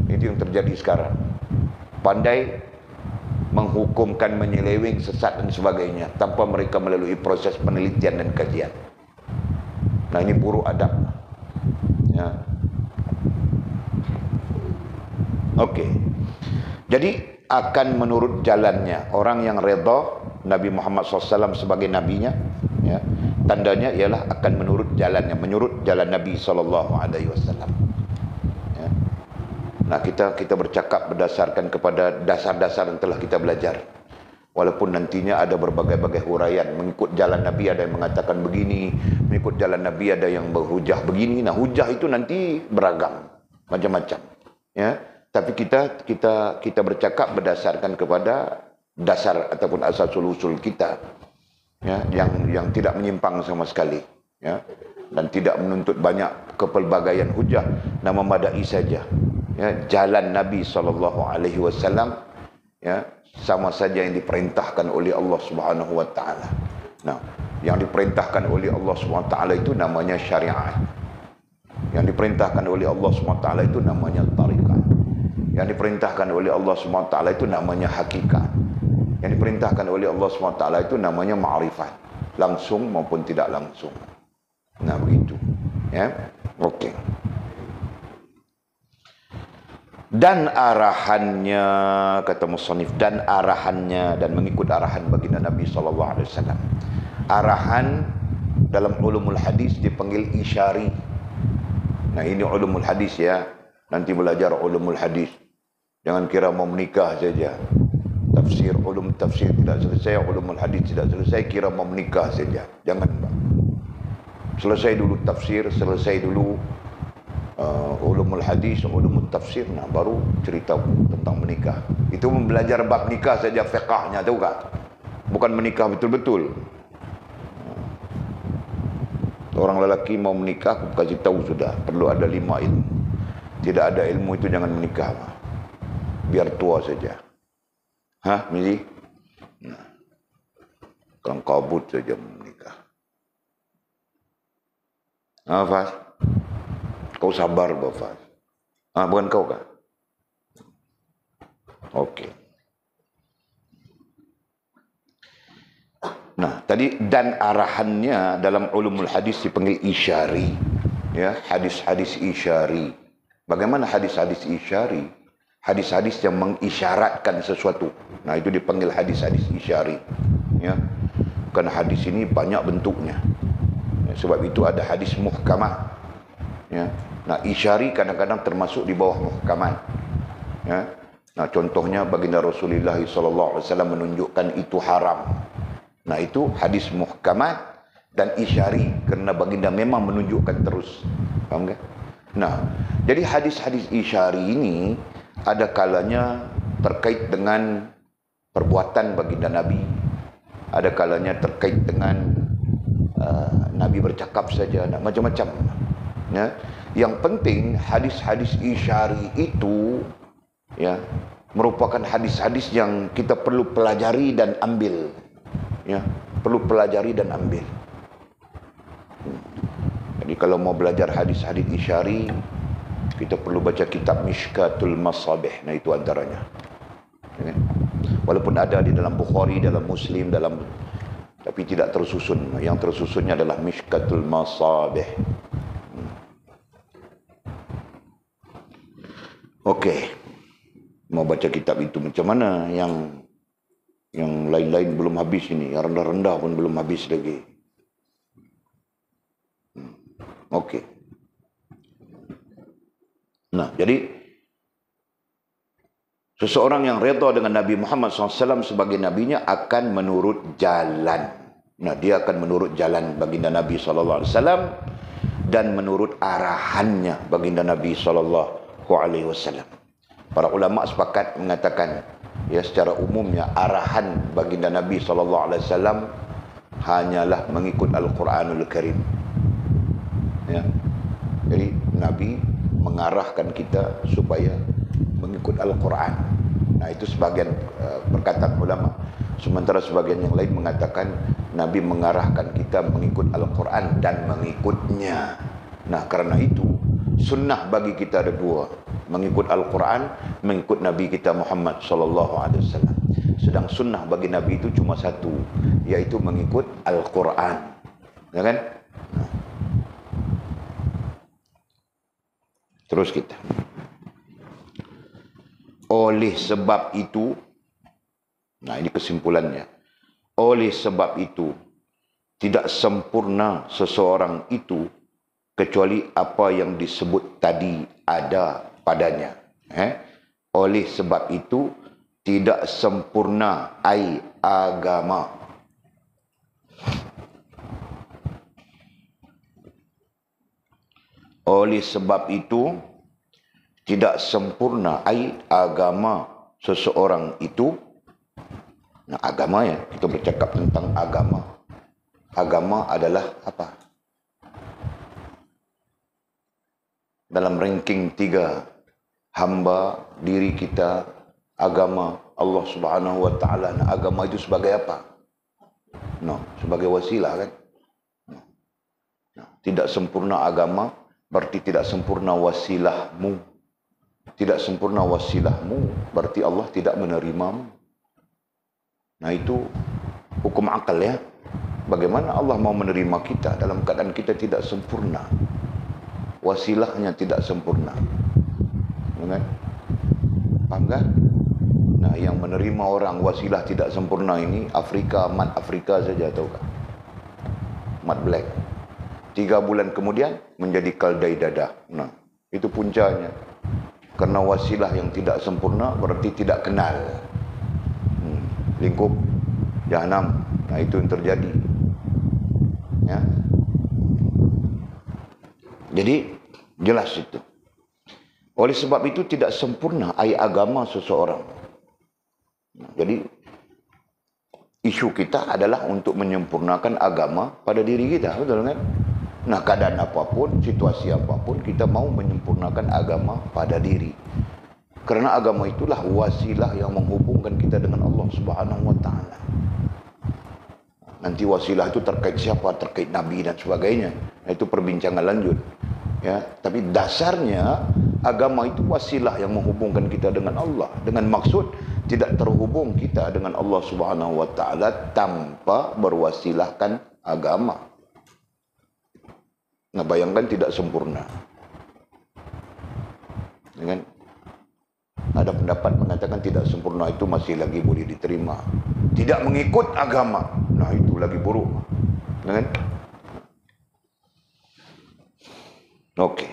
itu yang terjadi sekarang. Pandai menghukumkan, menyeleweng, sesat dan sebagainya tanpa mereka melalui proses penelitian dan kajian. Nah, ini buruk adab. Ya. Oke. Jadi akan menurut jalannya. Orang yang redha Nabi Muhammad SAW sebagai nabinya, ya, tandanya ialah akan menurut jalannya, menurut jalan Nabi SAW. Nah, kita bercakap berdasarkan kepada dasar-dasar yang telah kita belajar. Walaupun nantinya ada berbagai-bagai huraian, mengikut jalan Nabi ada yang mengatakan begini, mengikut jalan Nabi ada yang berhujah begini. Nah, hujah itu nanti beragam, macam-macam. Ya, tapi kita bercakap berdasarkan kepada dasar ataupun asal-usul kita, ya, yang tidak menyimpang sama sekali, ya, dan tidak menuntut banyak kepelbagaian hujah, nama memadai saja. Ya, jalan Nabi SAW, ya, sama saja yang diperintahkan oleh Allah Subhanahu wa taala. Nah, yang diperintahkan oleh Allah Subhanahu wa taala itu namanya syariat. Yang diperintahkan oleh Allah Subhanahu wa taala itu namanya tariqat. Yang diperintahkan oleh Allah Subhanahu wa taala itu namanya hakikat. Yang diperintahkan oleh Allah Subhanahu wa taala itu namanya ma'rifat, langsung maupun tidak langsung. Nah, begitu. Ya. Okey. Dan arahannya, kata musannif, dan arahannya, dan mengikut arahan baginda Nabi SAW. Arahan dalam ulumul hadis dipanggil isyari. Nah, ini ulumul hadis, ya. Nanti belajar ulumul hadis. Jangan kira mau menikah saja. Tafsir, ulum tafsir tidak selesai, ulumul hadis tidak selesai, kira mau menikah saja. Jangan, Pak. Selesai dulu tafsir, selesai dulu ulumul hadis, ulumul tafsir, nah baru cerita tentang menikah. Itu belajar bab nikah saja fiqahnya, tahu tak? Bukan menikah betul-betul. Orang lelaki mau menikah, aku kasih tahu sudah, perlu ada 5 ilmu. Tidak ada ilmu itu jangan menikah. Biar tua saja. Hah, Mizi? Nah, kalau kabut saja menikah. Fas? Kau sabar, Bapak. Bukan kau kah? Okey. Nah, tadi dan arahannya dalam ulumul hadis dipanggil isyari. Ya, hadis-hadis isyari. Bagaimana hadis-hadis isyari? Hadis-hadis yang mengisyaratkan sesuatu. Nah, itu dipanggil hadis-hadis isyari. Ya. Karena hadis ini banyak bentuknya. Ya, sebab itu ada hadis muhkamah. Ya. Nah, isyari kadang-kadang termasuk di bawah muhkamat. Ya. Nah, contohnya baginda Rasulullah SAW menunjukkan itu haram. Nah, itu hadis muhkamat dan isyari kerana baginda memang menunjukkan terus. Faham tak? Nah, jadi hadis-hadis isyari ini ada kalanya terkait dengan perbuatan baginda Nabi. Ada kalanya terkait dengan Nabi bercakap saja, macam-macam. Ya. Yang penting hadis-hadis isyari itu, ya, merupakan hadis-hadis yang kita perlu pelajari dan ambil. Ya, perlu pelajari dan ambil. Jadi kalau mau belajar hadis-hadis isyari, kita perlu baca kitab Mishkatul Masabih. Nah, itu antaranya. Ya. Walaupun ada di dalam Bukhari, dalam Muslim, tapi tidak tersusun. Yang tersusunnya adalah Mishkatul Masabih. Okey. Mau baca kitab itu macam mana? Yang lain-lain belum habis ini. Yang rendah-rendah pun belum habis lagi. Okey. Nah, jadi seseorang yang redha dengan Nabi Muhammad SAW sebagai nabinya akan menurut jalan. Nah, dia akan menurut jalan baginda Nabi SAW dan menurut arahannya baginda Nabi SAW. Para ulama sepakat mengatakan, ya, secara umumnya arahan baginda Nabi SAW hanyalah mengikut Al-Quranul Karim. Ya. Jadi Nabi mengarahkan kita supaya mengikut Al-Quran. Nah, itu sebagian perkataan ulama. Sementara sebagian yang lain mengatakan Nabi mengarahkan kita mengikut Al-Quran dan mengikutnya. Nah, karena itu sunnah bagi kita ada 2. Mengikut Al-Quran, mengikut Nabi kita Muhammad SAW. Sedang sunnah bagi Nabi itu cuma 1, yaitu mengikut Al-Quran. Ya kan? Terus kita. Oleh sebab itu, nah ini kesimpulannya. Oleh sebab itu, tidak sempurna seseorang itu kecuali apa yang disebut tadi ada padanya. Oleh sebab itu tidak sempurna ai agama. Oleh sebab itu tidak sempurna ai agama seseorang itu. Nah, agama ya, kita bercakap tentang agama. Agama adalah apa? Dalam ranking 3 hamba diri kita, agama Allah Subhanahu wa taala. Nah, agama itu sebagai apa? Sebagai wasilah kan? Tidak sempurna agama berarti tidak sempurna wasilahmu. Tidak sempurna wasilahmu berarti Allah tidak menerimamu. Nah, itu hukum akal ya. Bagaimana Allah mau menerima kita dalam keadaan kita tidak sempurna? Wasilahnya tidak sempurna. Kan? Paham kan? Nah, yang menerima orang wasilah tidak sempurna ini Afrika, mat Afrika saja, tahu kan? Mat black. 3 bulan kemudian menjadi kaldai dadah. Nah, itu puncanya. Karena wasilah yang tidak sempurna berarti tidak kenal. Lingkup Jahanam. Nah, itu yang terjadi. Ya. Jadi jelas itu. Oleh sebab itu tidak sempurna ai agama seseorang. Jadi isu kita adalah untuk menyempurnakan agama pada diri kita, betul kan? Nah, keadaan apapun, situasi apapun, kita mau menyempurnakan agama pada diri. Karena agama itulah wasilah yang menghubungkan kita dengan Allah Subhanahu wa taala. Nanti wasilah itu terkait siapa, terkait nabi dan sebagainya. Itu perbincangan lanjut. Ya, tapi dasarnya agama itu wasilah yang menghubungkan kita dengan Allah, dengan maksud tidak terhubung kita dengan Allah Subhanahu wa taala tanpa berwasilahkan agama. Nah, bayangkan tidak sempurna. Dengan ada pendapat mengatakan tidak sempurna itu masih lagi boleh diterima. Tidak mengikut agama. Nah, itu lagi buruk. Kan? Okey.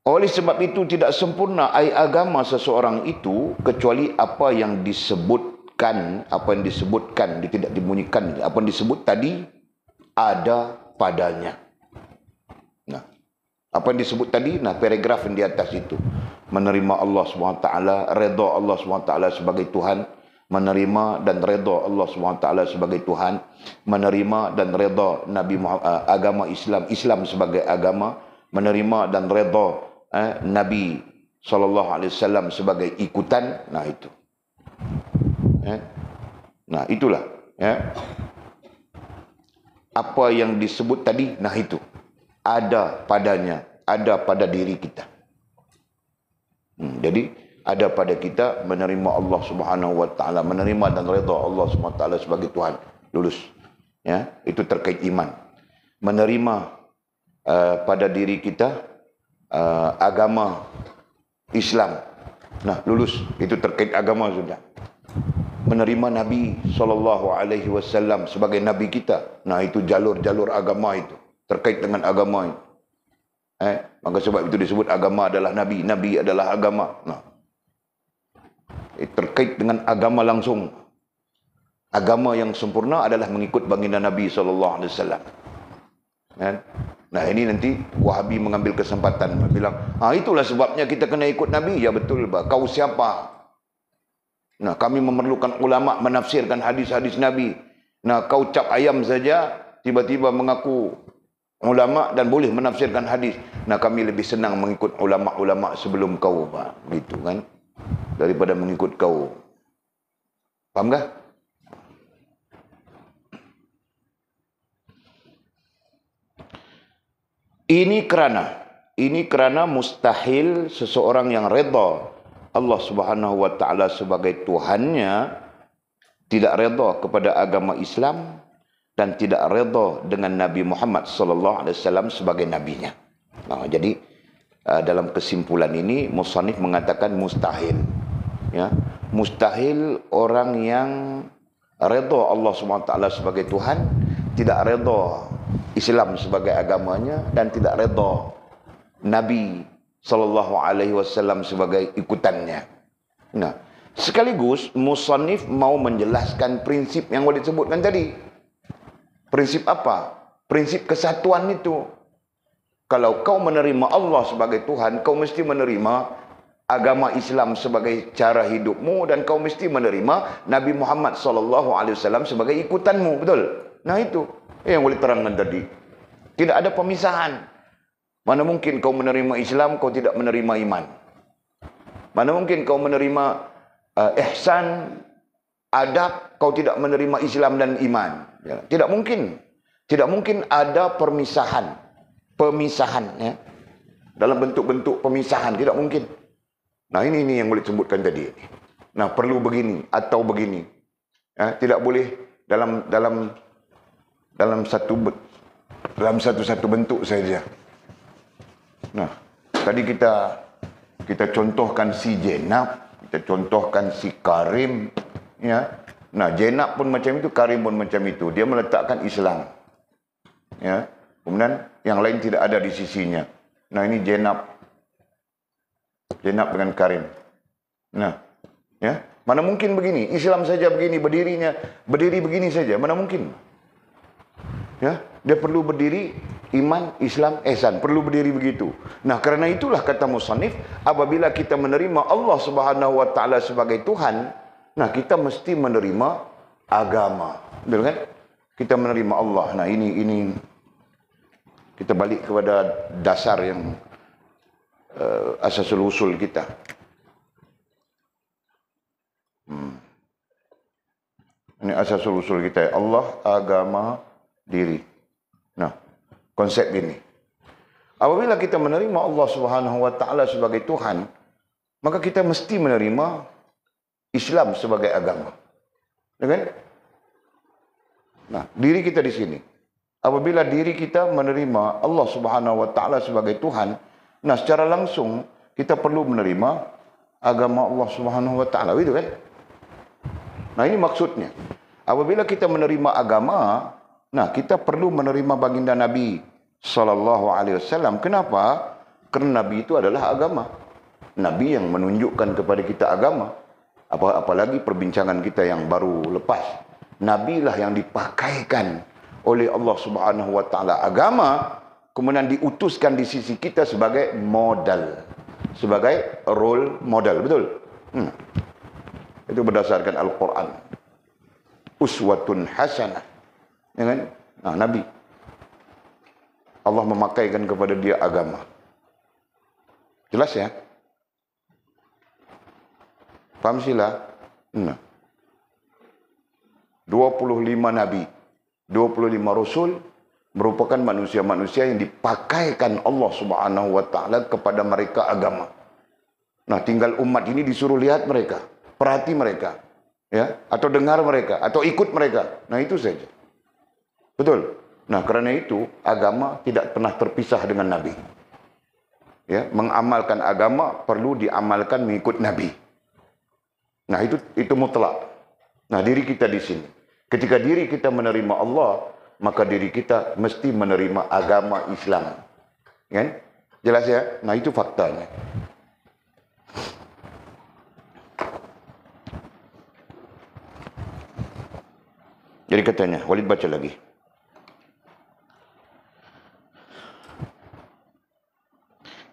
Oleh sebab itu tidak sempurna ai agama seseorang itu kecuali apa yang disebutkan, tidak dibunyikan, apa yang disebut tadi ada padanya. Nah, apa yang disebut tadi? Nah, paragraf yang di atas itu. Menerima Allah SWT, redha Allah SWT sebagai Tuhan, menerima dan redha Allah SWT sebagai Tuhan, menerima dan redha Nabi Muhammad, agama Islam sebagai agama, menerima dan redha Nabi SAW sebagai ikutan. Nah, itu. Nah, itulah. Apa yang disebut tadi, nah itu. Ada padanya, ada pada diri kita. Jadi ada pada kita menerima Allah Subhanahu wa taala, menerima dan redha Allah Subhanahu wa taala sebagai Tuhan. Lulus. Ya, itu terkait iman. Menerima pada diri kita agama Islam. Nah, lulus. Itu terkait agama sudah. Menerima Nabi SAW sebagai Nabi kita. Nah, itu jalur-jalur agama itu. Terkait dengan agama itu. Maka sebab itu disebut agama adalah Nabi. Nabi adalah agama. Nah, terkait dengan agama langsung. Agama yang sempurna adalah mengikut baginda Nabi SAW. Nah, ini nanti Wahabi mengambil kesempatan bilang, itulah sebabnya kita kena ikut Nabi. Ya betul, kau siapa? Nah, kami memerlukan ulama menafsirkan hadis-hadis Nabi. Nah, kau cap ayam saja tiba-tiba mengaku ulama dan boleh menafsirkan hadis. Nah, kami lebih senang mengikut ulama-ulama sebelum kau, Pak. Gitu kan? Daripada mengikut kau. Faham tak? Ini kerana mustahil seseorang yang redha Allah Subhanahu wa taala sebagai Tuhannya tidak redha kepada agama Islam dan tidak redha dengan Nabi Muhammad sallallahu alaihi wasallam sebagai nabinya. Nah, jadi dalam kesimpulan ini musannif mengatakan mustahil. Ya, mustahil orang yang redha Allah Subhanahu wa taala sebagai Tuhan, tidak redha Islam sebagai agamanya dan tidak redha Nabi sallallahu alaihi wasallam sebagai ikutannya. Nah, sekaligus musannif mau menjelaskan prinsip yang boleh disebutkan tadi. Prinsip apa? Prinsip kesatuan itu. Kalau kau menerima Allah sebagai Tuhan, kau mesti menerima agama Islam sebagai cara hidupmu, dan kau mesti menerima Nabi Muhammad SAW sebagai ikutanmu. Betul? Nah itu yang boleh terangkan tadi. Tidak ada pemisahan. Mana mungkin kau menerima Islam, kau tidak menerima iman. Mana mungkin kau menerima ihsan, adab, kau tidak menerima Islam dan iman. Ya, tidak mungkin. Tidak mungkin ada pemisahan ya. Dalam bentuk-bentuk pemisahan, tidak mungkin. Nah ini yang boleh disebutkan tadi. Nah perlu begini atau begini. Ya, tidak boleh dalam satu bentuk saja. Nah, tadi kita contohkan si Jenab, kita contohkan si Karim, ya. Nah, Jenab pun macam itu, Karim pun macam itu. Dia meletakkan Islam, ya. Kemudian yang lain tidak ada di sisinya. Nah, ini Jenab dengan Karim. Nah, ya, mana mungkin begini? Islam saja begini, berdiri begini saja, mana mungkin? Ya, dia perlu berdiri iman, Islam, ihsan, perlu berdiri begitu. Nah, karena itulah kata musannif, apabila kita menerima Allah Subhanahu wa taala sebagai Tuhan, nah kita mesti menerima agama. Betul kan? Kita menerima Allah. Nah, ini kita balik kepada dasar yang asasul usul kita. Ini asasul usul kita, Allah, agama, diri. Nah, konsep ini. Apabila kita menerima Allah Subhanahu wa taala sebagai Tuhan, maka kita mesti menerima Islam sebagai agama. Ya kan? Nah, diri kita di sini. Apabila diri kita menerima Allah Subhanahu wa taala sebagai Tuhan, nah secara langsung kita perlu menerima agama Allah Subhanahu wa taala, itu kan? Nah, ini maksudnya. Apabila kita menerima agama, nah kita perlu menerima baginda Nabi sallallahu alaihi wasallam. Kenapa? Karena Nabi itu adalah agama. Nabi yang menunjukkan kepada kita agama. Apalagi perbincangan kita yang baru lepas. Nabi lah yang dipakaikan oleh Allah Subhanahu wa taala agama, kemudian diutuskan di sisi kita sebagai modal, sebagai role model. Betul? Itu berdasarkan Al-Quran. Uswatun hasanah. Ya kan? Nah, Nabi Allah memakaikan kepada dia agama. Jelas ya? Paham sila? Nah. 25 Nabi, 25 Rasul merupakan manusia-manusia yang dipakaikan Allah Subhanahu wa taala kepada mereka agama. Nah, tinggal umat ini disuruh lihat mereka, perhati mereka, ya, atau dengar mereka, atau ikut mereka. Nah, itu saja. Betul. Nah, karena itu agama tidak pernah terpisah dengan Nabi. Ya, mengamalkan agama perlu diamalkan mengikut Nabi. Nah, itu mutlak. Nah, diri kita di sini. Ketika diri kita menerima Allah, maka diri kita mesti menerima agama Islam. Kan? Jelas ya? Nah, itu faktanya. Jadi katanya, Walid baca lagi.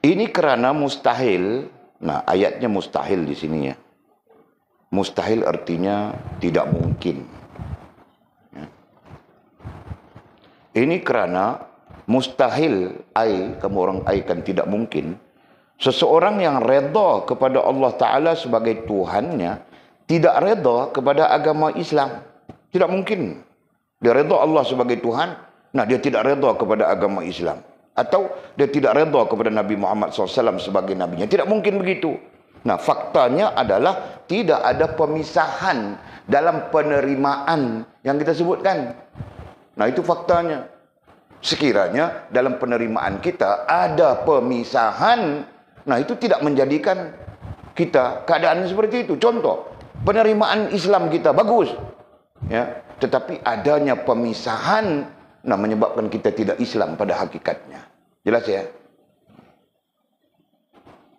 Ini kerana mustahil. Nah, ayatnya mustahil di sini ya. Mustahil artinya tidak mungkin. Ya. Ini kerana mustahil, kamu orang kan tidak mungkin. Seseorang yang redha kepada Allah Ta'ala sebagai Tuhannya, tidak redha kepada agama Islam. Tidak mungkin. Dia redha Allah sebagai Tuhan, nah dia tidak redha kepada agama Islam. Atau dia tidak redha kepada Nabi Muhammad SAW sebagai nabinya. Tidak mungkin begitu. Nah, faktanya adalah tidak ada pemisahan dalam penerimaan yang kita sebutkan. Nah, itu faktanya. Sekiranya dalam penerimaan kita ada pemisahan, nah itu tidak menjadikan kita keadaan seperti itu. Contoh, penerimaan Islam kita bagus, ya, tetapi adanya pemisahan, nah menyebabkan kita tidak Islam pada hakikatnya. Jelas ya?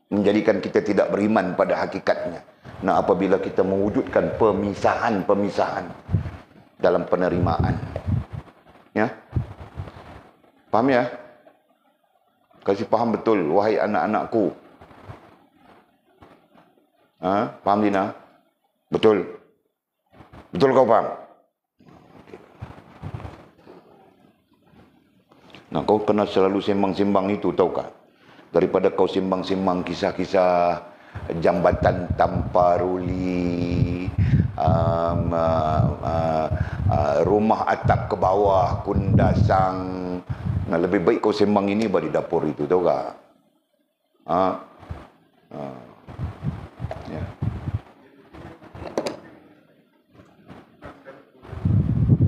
menjadikan kita tidak beriman pada hakikatnya. Nah, apabila kita mewujudkan pemisahan-pemisahan dalam penerimaan. Ya. Faham ya? Kasih faham betul, wahai anak-anakku. Faham Dina? Betul. Betul kau faham? Nah, kau kena selalu sembang-sembang itu, tahukah? Daripada kau sembang-sembang kisah-kisah jambatan tanpa ruli, rumah atap ke bawah, kundasang. Nah, lebih baik kau sembang ini di dapur itu, tahukah? Ya.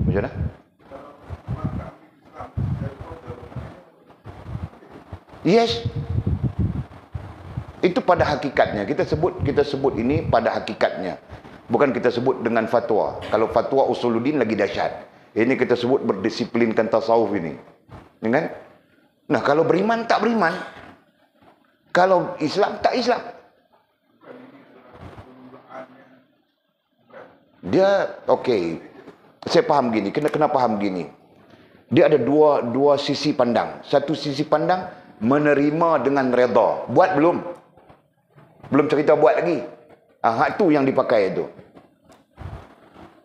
Macam mana? Yes. Itu pada hakikatnya. Kita sebut ini pada hakikatnya. Bukan kita sebut dengan fatwa. Kalau fatwa usuluddin lagi dahsyat. Ini kita sebut berdisiplinkan tasawuf ini. Ya kan? Nah, kalau beriman tak beriman. Kalau Islam tak Islam. Dia okey. Saya faham gini. Kena faham gini. Dia ada dua sisi pandang. Satu sisi pandang menerima dengan redha. Buat belum? Belum cerita buat lagi. Hak tu yang dipakai itu.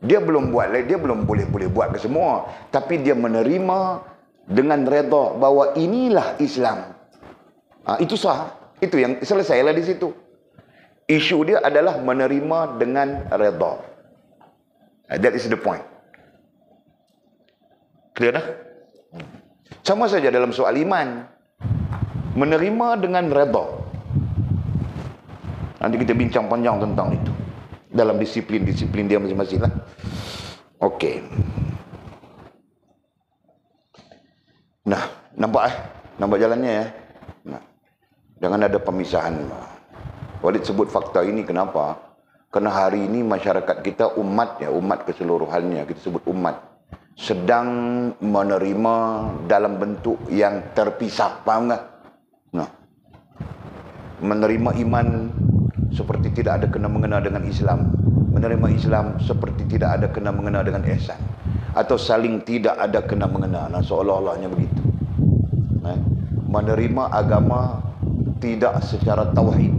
Dia belum buat, dia belum boleh buat ke semua. Tapi dia menerima dengan redha bahawa inilah Islam. Itu sah. Itu yang selesailah di situ. Isu dia adalah menerima dengan redha. That is the point. Clear dah? Sama saja dalam soal iman. Menerima dengan redha. Nanti kita bincang panjang tentang itu. Dalam disiplin dia masing-masing lah. Okey. Nah, nampak jalannya ya. Nah, jangan ada pemisahan. Walid sebut fakta ini kenapa? Kerana hari ini masyarakat kita, umat keseluruhannya, kita sebut umat, sedang menerima dalam bentuk yang terpisah. Faham tak? Nah, menerima iman seperti tidak ada kena-mengena dengan Islam, menerima Islam seperti tidak ada kena-mengena dengan ihsan, atau saling tidak ada kena-mengena. Nah, seolah-olahnya begitu. Menerima agama tidak secara tauhid.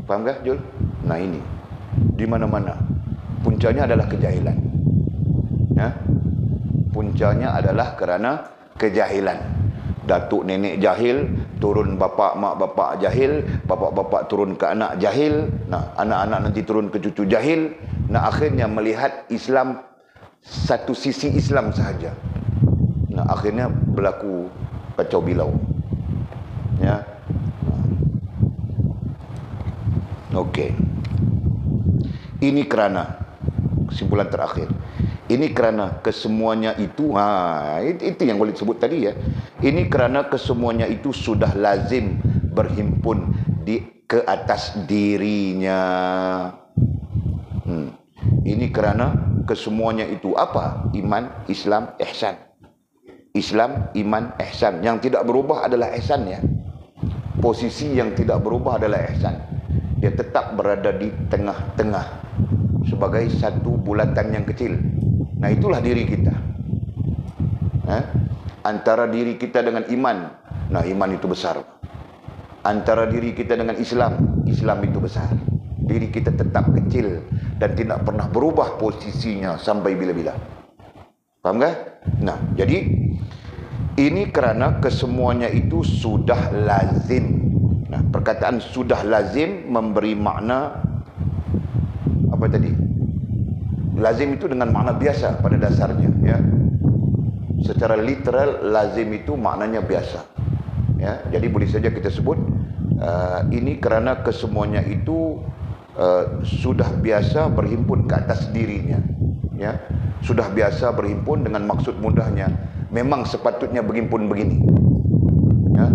Faham tak, Jul? Nah, ini di mana-mana puncanya adalah kejahilan. Ya? Puncanya adalah kerana kejahilan. Datuk nenek jahil, turun bapa mak bapak jahil, bapak-bapak turun ke anak jahil, nah anak-anak nanti turun ke cucu jahil. Nah, akhirnya melihat Islam satu sisi Islam sahaja. Nah, akhirnya berlaku kacau bilau. Ya. Okey. Ini kerana kesimpulan terakhir. Ini kerana kesemuanya itu, itu yang boleh sebut tadi ya. Ini kerana kesemuanya itu sudah lazim berhimpun ke atas dirinya. Ini kerana kesemuanya itu apa? Iman, Islam, ihsan. Islam, iman, ihsan. Yang tidak berubah adalah ihsan ya. Posisi yang tidak berubah adalah ihsan. Dia tetap berada di tengah-tengah sebagai satu bulatan yang kecil. Nah, itulah diri kita. Antara diri kita dengan iman, nah iman itu besar. Antara diri kita dengan Islam, Islam itu besar. Diri kita tetap kecil dan tidak pernah berubah posisinya sampai bila-bila. Faham tak? Nah, jadi ini kerana kesemuanya itu sudah lazim. Nah, perkataan sudah lazim memberi makna apa tadi? Lazim itu dengan makna biasa pada dasarnya ya. Secara literal lazim itu maknanya biasa. Ya, jadi boleh saja kita sebut ini kerana kesemuanya itu sudah biasa berhimpun ke atas dirinya. Ya, sudah biasa berhimpun dengan maksud mudahnya. Memang sepatutnya berhimpun begini. Ya,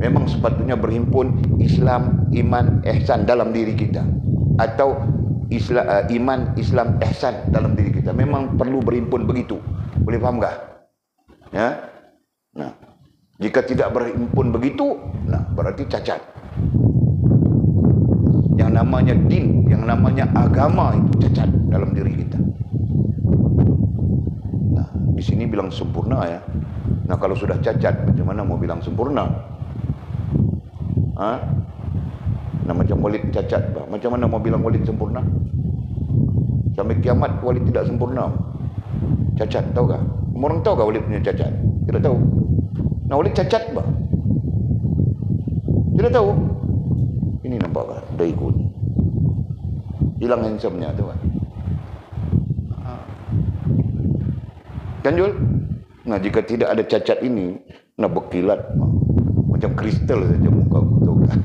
memang sepatutnya berhimpun Islam, iman, ihsan dalam diri kita. Atau Islam, iman, Islam, ihsan dalam diri kita. Memang perlu berhimpun begitu. Boleh faham tak? Ya. Nah, jika tidak berhimpun begitu, nah berarti cacat. namanya din, yang namanya agama itu cacat dalam diri kita. Nah, di sini bilang sempurna ya. Nah, kalau sudah cacat, macam mana mau bilang sempurna? Nah, macam Walid cacat, bah. Macam mana mau bilang Walid sempurna? Sampai kiamat Walid tidak sempurna. Cacat, tahu tak? Orang tahu tak Walid punya cacat? Tidak tahu. Nah, Walid cacat, bah. Tidak tahu. Ini nampak tak? Dah ikut. Hilang handsome-nya, tahu tak? Kan Jul? Nah, jika tidak ada cacat ini, nah berkilat. Macam kristal saja muka aku, tahu tak?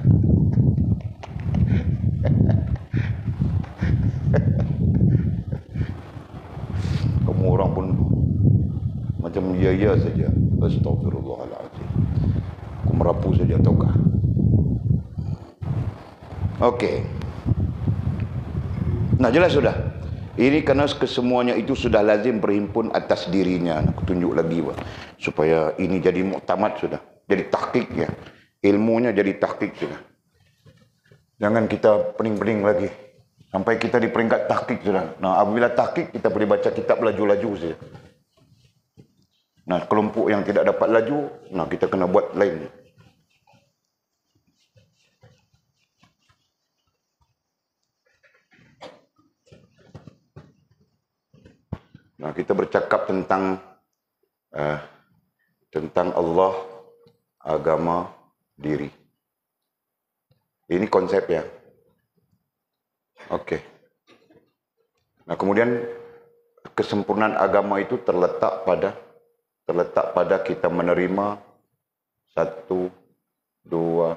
Kamu orang pun macam ya saja. Astagfirullahaladzim. Aku merapu saja, tahukah? Okey. Nah, jelas sudah. Ini kerana kesemuanya itu sudah lazim berhimpun atas dirinya. Aku tunjuk lagi, bah, supaya ini jadi muktamad sudah. Jadi tahqiq ya. Ilmunya jadi tahqiq sudah. Jangan kita pening-pening lagi. Sampai kita di peringkat tahqiq sudah. Nah, apabila tahqiq, kita boleh baca kitab laju-laju saja. Nah, kelompok yang tidak dapat laju, nah kita kena buat lain. Nah, kita bercakap tentang Allah, agama, diri. Ini konsep ya. Okey. Nah, kemudian kesempurnaan agama itu terletak pada kita menerima 1, 2,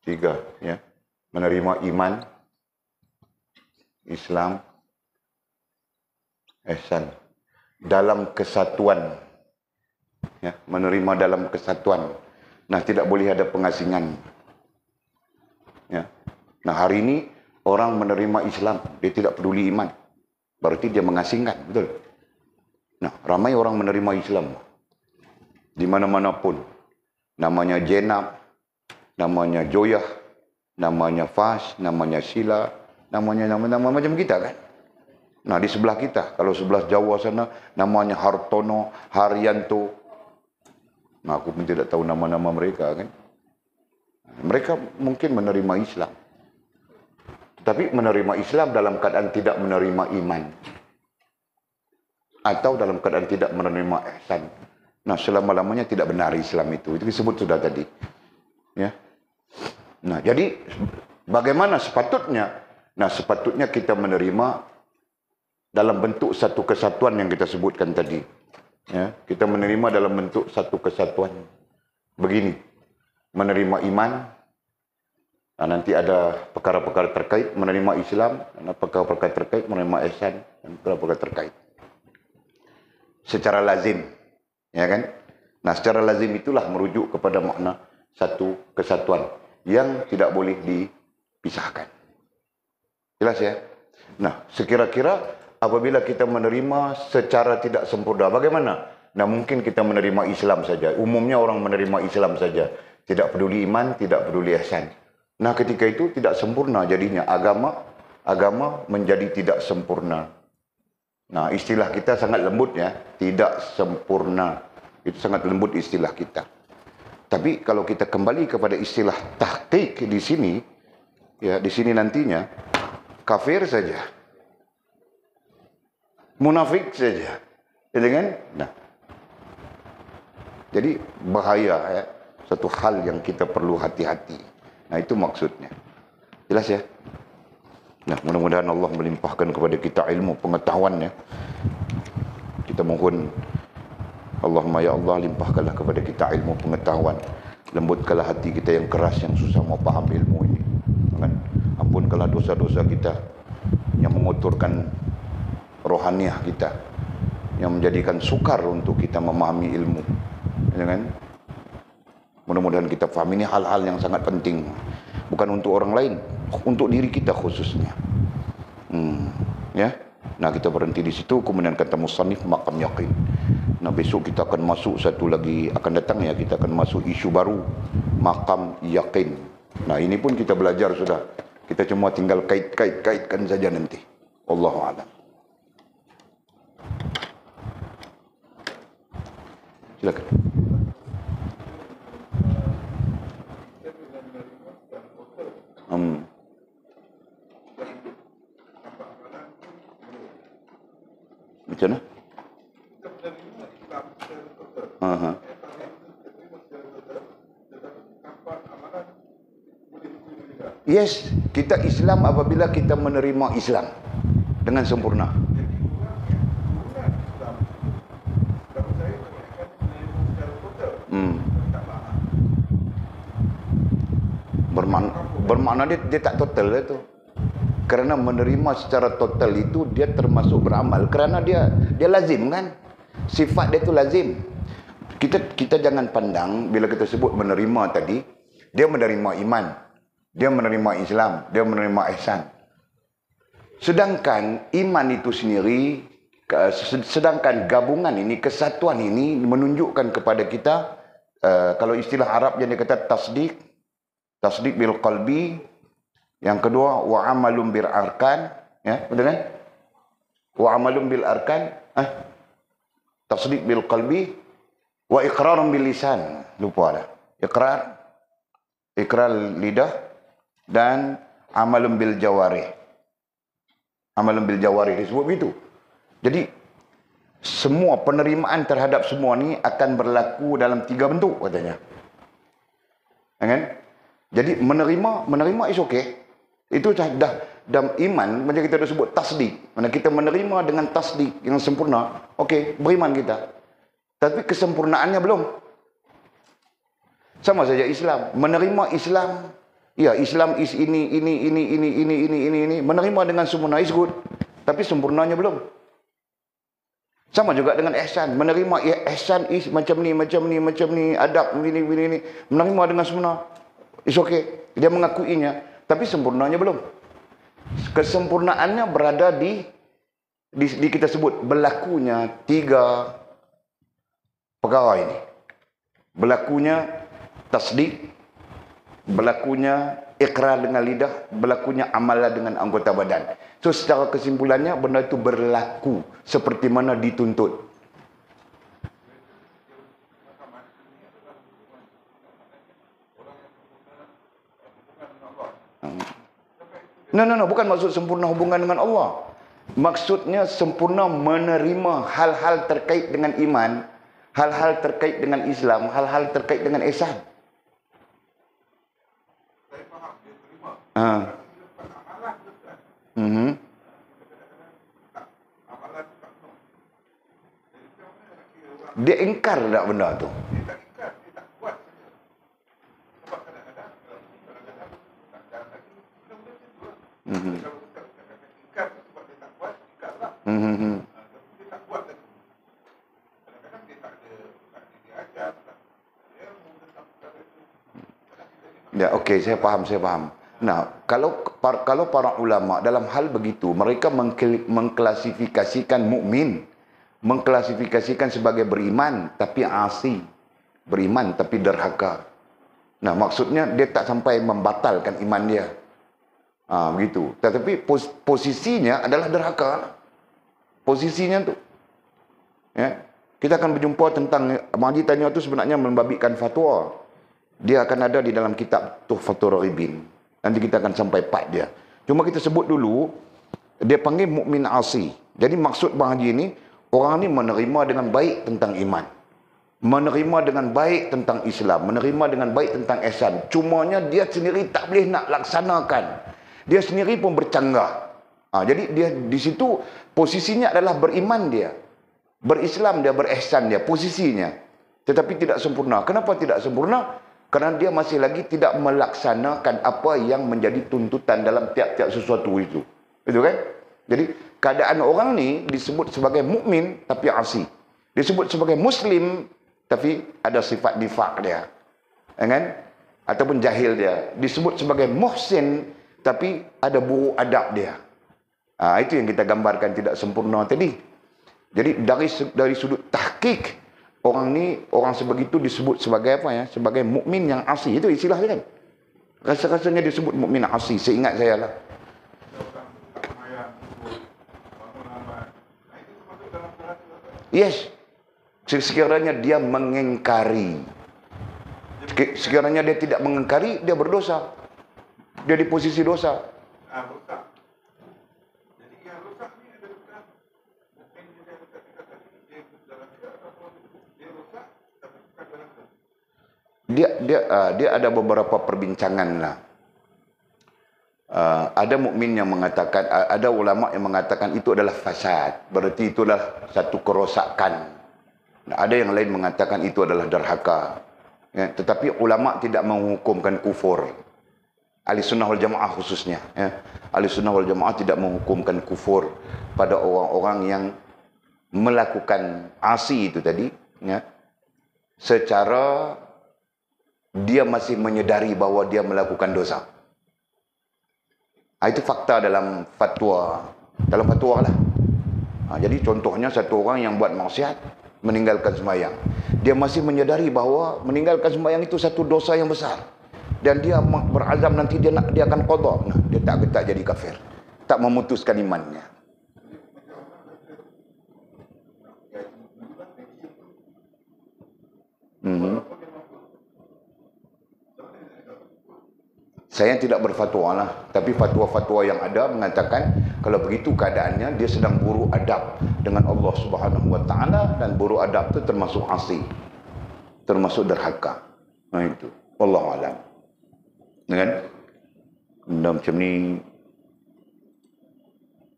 3 ya. Menerima iman, Islam, ihsan dalam kesatuan. Ya, menerima dalam kesatuan. Nah, tidak boleh ada pengasingan. Ya. Nah, hari ini orang menerima Islam, dia tidak peduli iman. Berarti dia mengasingkan, betul? Nah, ramai orang menerima Islam. Di mana-mana pun. Namanya Jenab, namanya Joyah, namanya Fas, namanya Sila, namanya nama-nama macam kita kan? Nah, di sebelah kita, kalau sebelah Jawa sana, namanya Hartono, Haryanto. Nah, aku pun tidak tahu nama-nama mereka kan? Mereka mungkin menerima Islam. Tapi menerima Islam dalam keadaan tidak menerima iman. Atau dalam keadaan tidak menerima ihsan. Nah, selama-lamanya tidak benar Islam itu. Itu disebut sudah tadi. Ya. Nah, jadi bagaimana sepatutnya? Nah, sepatutnya kita menerima dalam bentuk satu kesatuan yang kita sebutkan tadi. Ya, kita menerima dalam bentuk satu kesatuan. Begini, menerima iman, nah, nanti ada perkara-perkara terkait menerima Islam, perkara-perkara terkait menerima ihsan, dan perkara-perkara terkait. Secara lazim, ya kan? Nah, secara lazim itulah merujuk kepada makna satu kesatuan yang tidak boleh dipisahkan. Jelas ya? Nah, sekira-kira apabila kita menerima secara tidak sempurna, bagaimana? Nah, mungkin kita menerima Islam saja. Umumnya orang menerima Islam saja. Tidak peduli iman, tidak peduli ihsan. Nah, ketika itu tidak sempurna jadinya. Agama menjadi tidak sempurna. Nah, istilah kita sangat lembut ya. Tidak sempurna. Itu sangat lembut istilah kita. Tapi kalau kita kembali kepada istilah tahqiq di sini, ya di sini nantinya, kafir saja. Munafik saja. Ya kan? Nah. Jadi bahaya ya. Satu hal yang kita perlu hati-hati. Nah, itu maksudnya. Jelas ya? Nah, mudah-mudahan Allah melimpahkan kepada kita ilmu pengetahuan ya. Kita mohon Allahumma ya Allah, limpahkanlah kepada kita ilmu pengetahuan. Lembutkanlah hati kita yang keras, yang susah mau paham ilmu ini. Kan? Ampunkanlah dosa-dosa kita yang mengotorkan rohaniah kita, yang menjadikan sukar untuk kita memahami ilmu. Ya kan? Mudah-mudahan kita faham ini hal-hal yang sangat penting. Bukan untuk orang lain, untuk diri kita khususnya. Ya. Nah, kita berhenti di situ, kemudian kata musannif maqam yaqin. Nah, besok kita akan masuk satu lagi, akan datang ya, kita akan masuk isu baru, maqam yaqin. Nah, ini pun kita belajar sudah. Kita cuma tinggal kaitkan saja nanti. Wallahu a'lam. Silakan. Macam mana? Yes, kita Islam apabila kita menerima Islam dengan sempurna. Bermakna dia tak total lah tu. Kerana menerima secara total itu dia termasuk beramal. Kerana dia lazim kan. Sifat dia tu lazim. Kita jangan pandang bila kita sebut menerima tadi, dia menerima iman, dia menerima Islam, dia menerima ihsan. Sedangkan iman itu sendiri, sedangkan gabungan ini, kesatuan ini menunjukkan kepada kita, kalau istilah Arab yang dia kata tasdik bil qalbi, yang kedua wa amalum bil arkan, ya, betul kan? Wa amalum bil arkan, tasdik bil qalbi wa iqrarun bil lisan. Lupa dah. Iqrar lidah dan amalum bil jawarih. Amalum bil jawarih disebut begitu. Jadi semua penerimaan terhadap semua ni akan berlaku dalam 3 bentuk katanya. Kan? Jadi menerima is okay. Itu dah dalam iman, macam kita dah sebut tasdik. Mana kita menerima dengan tasdik yang sempurna, okey, beriman kita. Tapi kesempurnaannya belum. Sama saja Islam. Menerima Islam, ya Islam is ini, menerima dengan sempurna is good. Tapi sempurnanya belum. Sama juga dengan ihsan. Menerima ihsan is macam ni, adab ini. Menerima dengan sempurna is okay. Dia mengakuinya. Tapi sempurnanya belum. Kesempurnaannya berada di kita sebut berlakunya 3 perkara ini. Berlakunya tasdik, berlakunya ikrar dengan lidah, berlakunya amalan dengan anggota badan. So secara kesimpulannya benda itu berlaku seperti mana dituntut. No, bukan maksud sempurna hubungan dengan Allah. Maksudnya sempurna menerima hal-hal terkait dengan iman, hal-hal terkait dengan Islam, hal-hal terkait dengan ihsan. Dia ingkar tak benda tu? Ya, okey, saya faham. Nah, kalau para ulama dalam hal begitu, mereka mengklasifikasikan mukmin, mengklasifikasikan sebagai beriman tapi asi, beriman tapi derhaka. Nah, maksudnya dia tak sampai membatalkan iman dia. Begitu. Tetapi posisinya adalah derhaka. Posisinya tu. Ya. Kita akan berjumpa tentang Mahdi tanya tu sebenarnya membabitkan fatwa. Dia akan ada di dalam kitab Tuhfatur Raghibin. Nanti kita akan sampai part dia. Cuma kita sebut dulu, dia panggil mukmin asi. Jadi maksud Bang Haji ini, orang ni menerima dengan baik tentang iman. Menerima dengan baik tentang Islam. Menerima dengan baik tentang ihsan. Cumanya dia sendiri tak boleh nak laksanakan. Dia sendiri pun bercanggah. Jadi dia di situ posisinya adalah beriman dia. Berislam dia, berihsan dia, posisinya. Tetapi tidak sempurna. Kenapa tidak sempurna? Kerana dia masih lagi tidak melaksanakan apa yang menjadi tuntutan dalam tiap-tiap sesuatu itu. Betul kan? Jadi keadaan orang ni disebut sebagai mukmin tapi asi. Disebut sebagai muslim tapi ada sifat nifaq dia. Kan? Ataupun jahil dia. Disebut sebagai muhsin tapi ada buruk adab dia. Itu yang kita gambarkan tidak sempurna tadi. Jadi dari sudut tahqiq, orang ni, orang sebegitu disebut sebagai apa ya? Sebagai mukmin yang asi. Itu istilah dia kan. Rasa-rasanya disebut mukmin asi, seingat saya lah. Yes. Sekiranya dia mengingkari, sekiranya dia tidak mengingkari, dia berdosa. Dia di posisi dosa. Dia ada beberapa perbincangan lah. Ada mukmin yang mengatakan, ada ulama yang mengatakan itu adalah fasad, berarti itulah satu kerosakan. Ada yang lain mengatakan itu adalah derhaka. Ya, tetapi ulama tidak menghukumkan kufur. Ahli sunnah wal jamaah khususnya. Ya. Ahli sunnah wal jamaah tidak menghukumkan kufur pada orang-orang yang melakukan asi itu tadi. Ya, secara dia masih menyedari bahawa dia melakukan dosa. Itu fakta dalam fatwa. Dalam fatwa lah. Jadi contohnya satu orang yang buat maksiat, meninggalkan sembahyang. Dia masih menyedari bahawa meninggalkan sembahyang itu satu dosa yang besar. Dan dia berazam nanti dia akan qada. Nah, dia tak jadi kafir. Tak memutuskan imannya. Saya tidak berfatwa lah, tapi fatwa-fatwa yang ada mengatakan kalau begitu keadaannya dia sedang buruk adab dengan Allah Subhanahu Wa Taala, dan buruk adab itu termasuk asi, termasuk derhaka. Nah itu, wallahu alam. Dengan macam ni,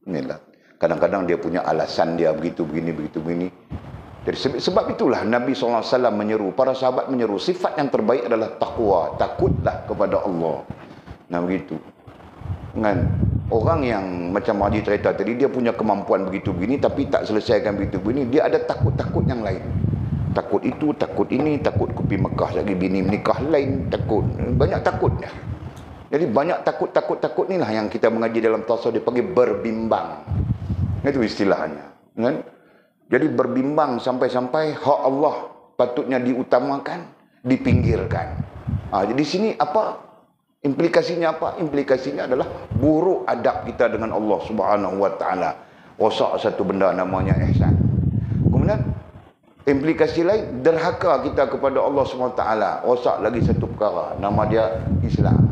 inilah. Kadang-kadang dia punya alasan dia begitu begini. Jadi sebab itulah Nabi SAW menyeru, para sahabat menyeru, sifat yang terbaik adalah taqwa, takutlah kepada Allah. Nah begitu. Kan orang yang macam Haji cerita tadi, dia punya kemampuan begitu begini tapi tak selesaikan begitu begini, dia ada takut-takut yang lain. Takut itu, takut ini, takut kopi Mekah lagi, bini menikah lain, takut, banyak takutnya. Jadi banyak takut inilah yang kita mengaji dalam tasawuf, dia panggil berbimbang. Itu istilahnya. Kan? Jadi berbimbang sampai-sampai hak Allah patutnya diutamakan, dipinggirkan. Jadi sini apa? Implikasinya apa? Implikasinya adalah buruk adab kita dengan Allah Subhanahu Wa Taala. Rosak satu benda namanya ihsan. Kemudian implikasi lain, derhaka kita kepada Allah Subhanahu Wa Taala. Rosak lagi satu perkara, nama dia Islam.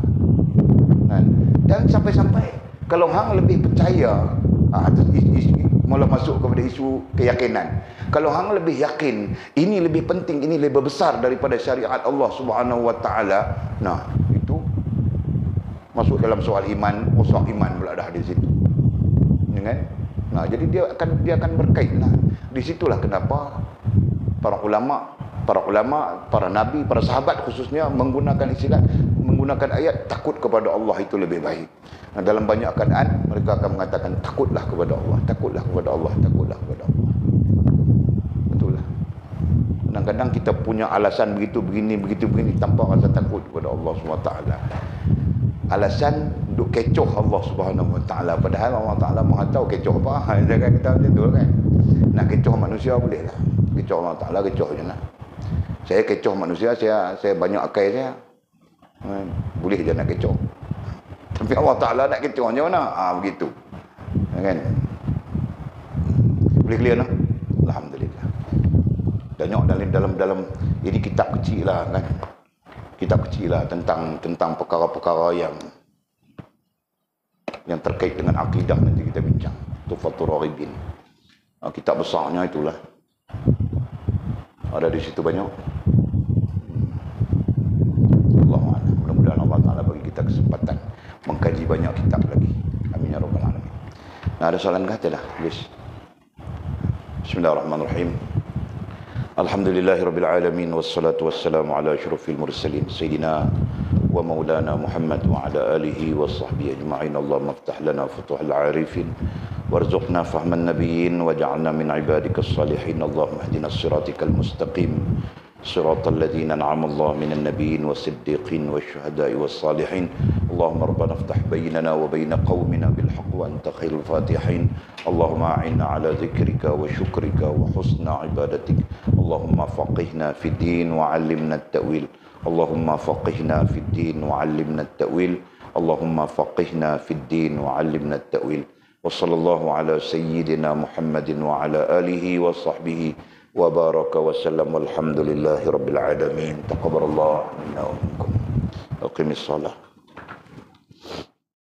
Dan sampai-sampai kalau hang lebih percaya atas mula masuk kepada isu keyakinan. Kalau hang lebih yakin ini lebih penting, ini lebih besar daripada syariat Allah Subhanahu Wa Taala, nah itu masuk dalam soal iman, rosak iman pula dah di situ. Kan? Nah, jadi dia akan berkait lah. Di situlah kenapa para ulama, para nabi, para sahabat khususnya menggunakan istilah, menggunakan ayat takut kepada Allah itu lebih baik. Nah, dalam banyak keadaan mereka akan mengatakan takutlah kepada Allah, takutlah kepada Allah, takutlah kepada Allah. Betul lah. Kadang-kadang kita punya alasan begitu begini tanpa rasa takut kepada Allah SWT. Alasan duk kecoh Allah Subhanahu Wa Taala, padahal Allah Taala Maha tahu kecoh apa. Jangan kita macam tu kan. Nak kecoh manusia boleh lah. Kecoh Allah Taala, kecoh je lah. Saya kecoh manusia, saya banyak akal saya. Boleh je nak kecoh. Tapi Allah Taala nak kecoh macam mana? Begitu. Kan? Boleh clear nah? Alhamdulillah. Tengok dalam ini kitab kecil lah kan. Kitab kecil lah tentang perkara-perkara yang terkait dengan akidah, nanti kita bincang. Tuhfatul Raghibin. Kitab besarnya itulah. Ada di situ banyak. Allahuakbar. Mudah-mudahan Allah Ta'ala bagi kita kesempatan mengkaji banyak kitab lagi. Amin ya rabbal alamin. Nah, ada soalan kah? Tidak. Please. Bismillahirrahmanirrahim. Alhamdulillahirabbil alamin, wassalatu wassalamu ala asyrafil mursalin sayyidina wa maulana Muhammad wa ala alihi wa sahbihi ajma'in. Allahumma iftah lana futuhal arifin warzuqna fahman nabiyyin waj'alna min ibadikas salihin. Allahumma ihdinas siratikal mustaqim صراط الذين أنعم الله من النبيين والصديقين والشهداء والصالحين اللهم ربنا افتح بيننا وبين قومنا بالحق وأنت خير الفاتحين اللهم أعنا على ذكرك وشكرك وحسن عبادتك اللهم فقهنا في الدين وعلمنا التأويل اللهم فقهنا في الدين وعلمنا التأويل اللهم فقهنا في الدين وعلمنا التأويل وصلى الله على سيدنا محمد وعلى آله وصحبه وبارك وسلم والحمد لله رب العالمين تقبل الله منا ومنكم أقم الصلاة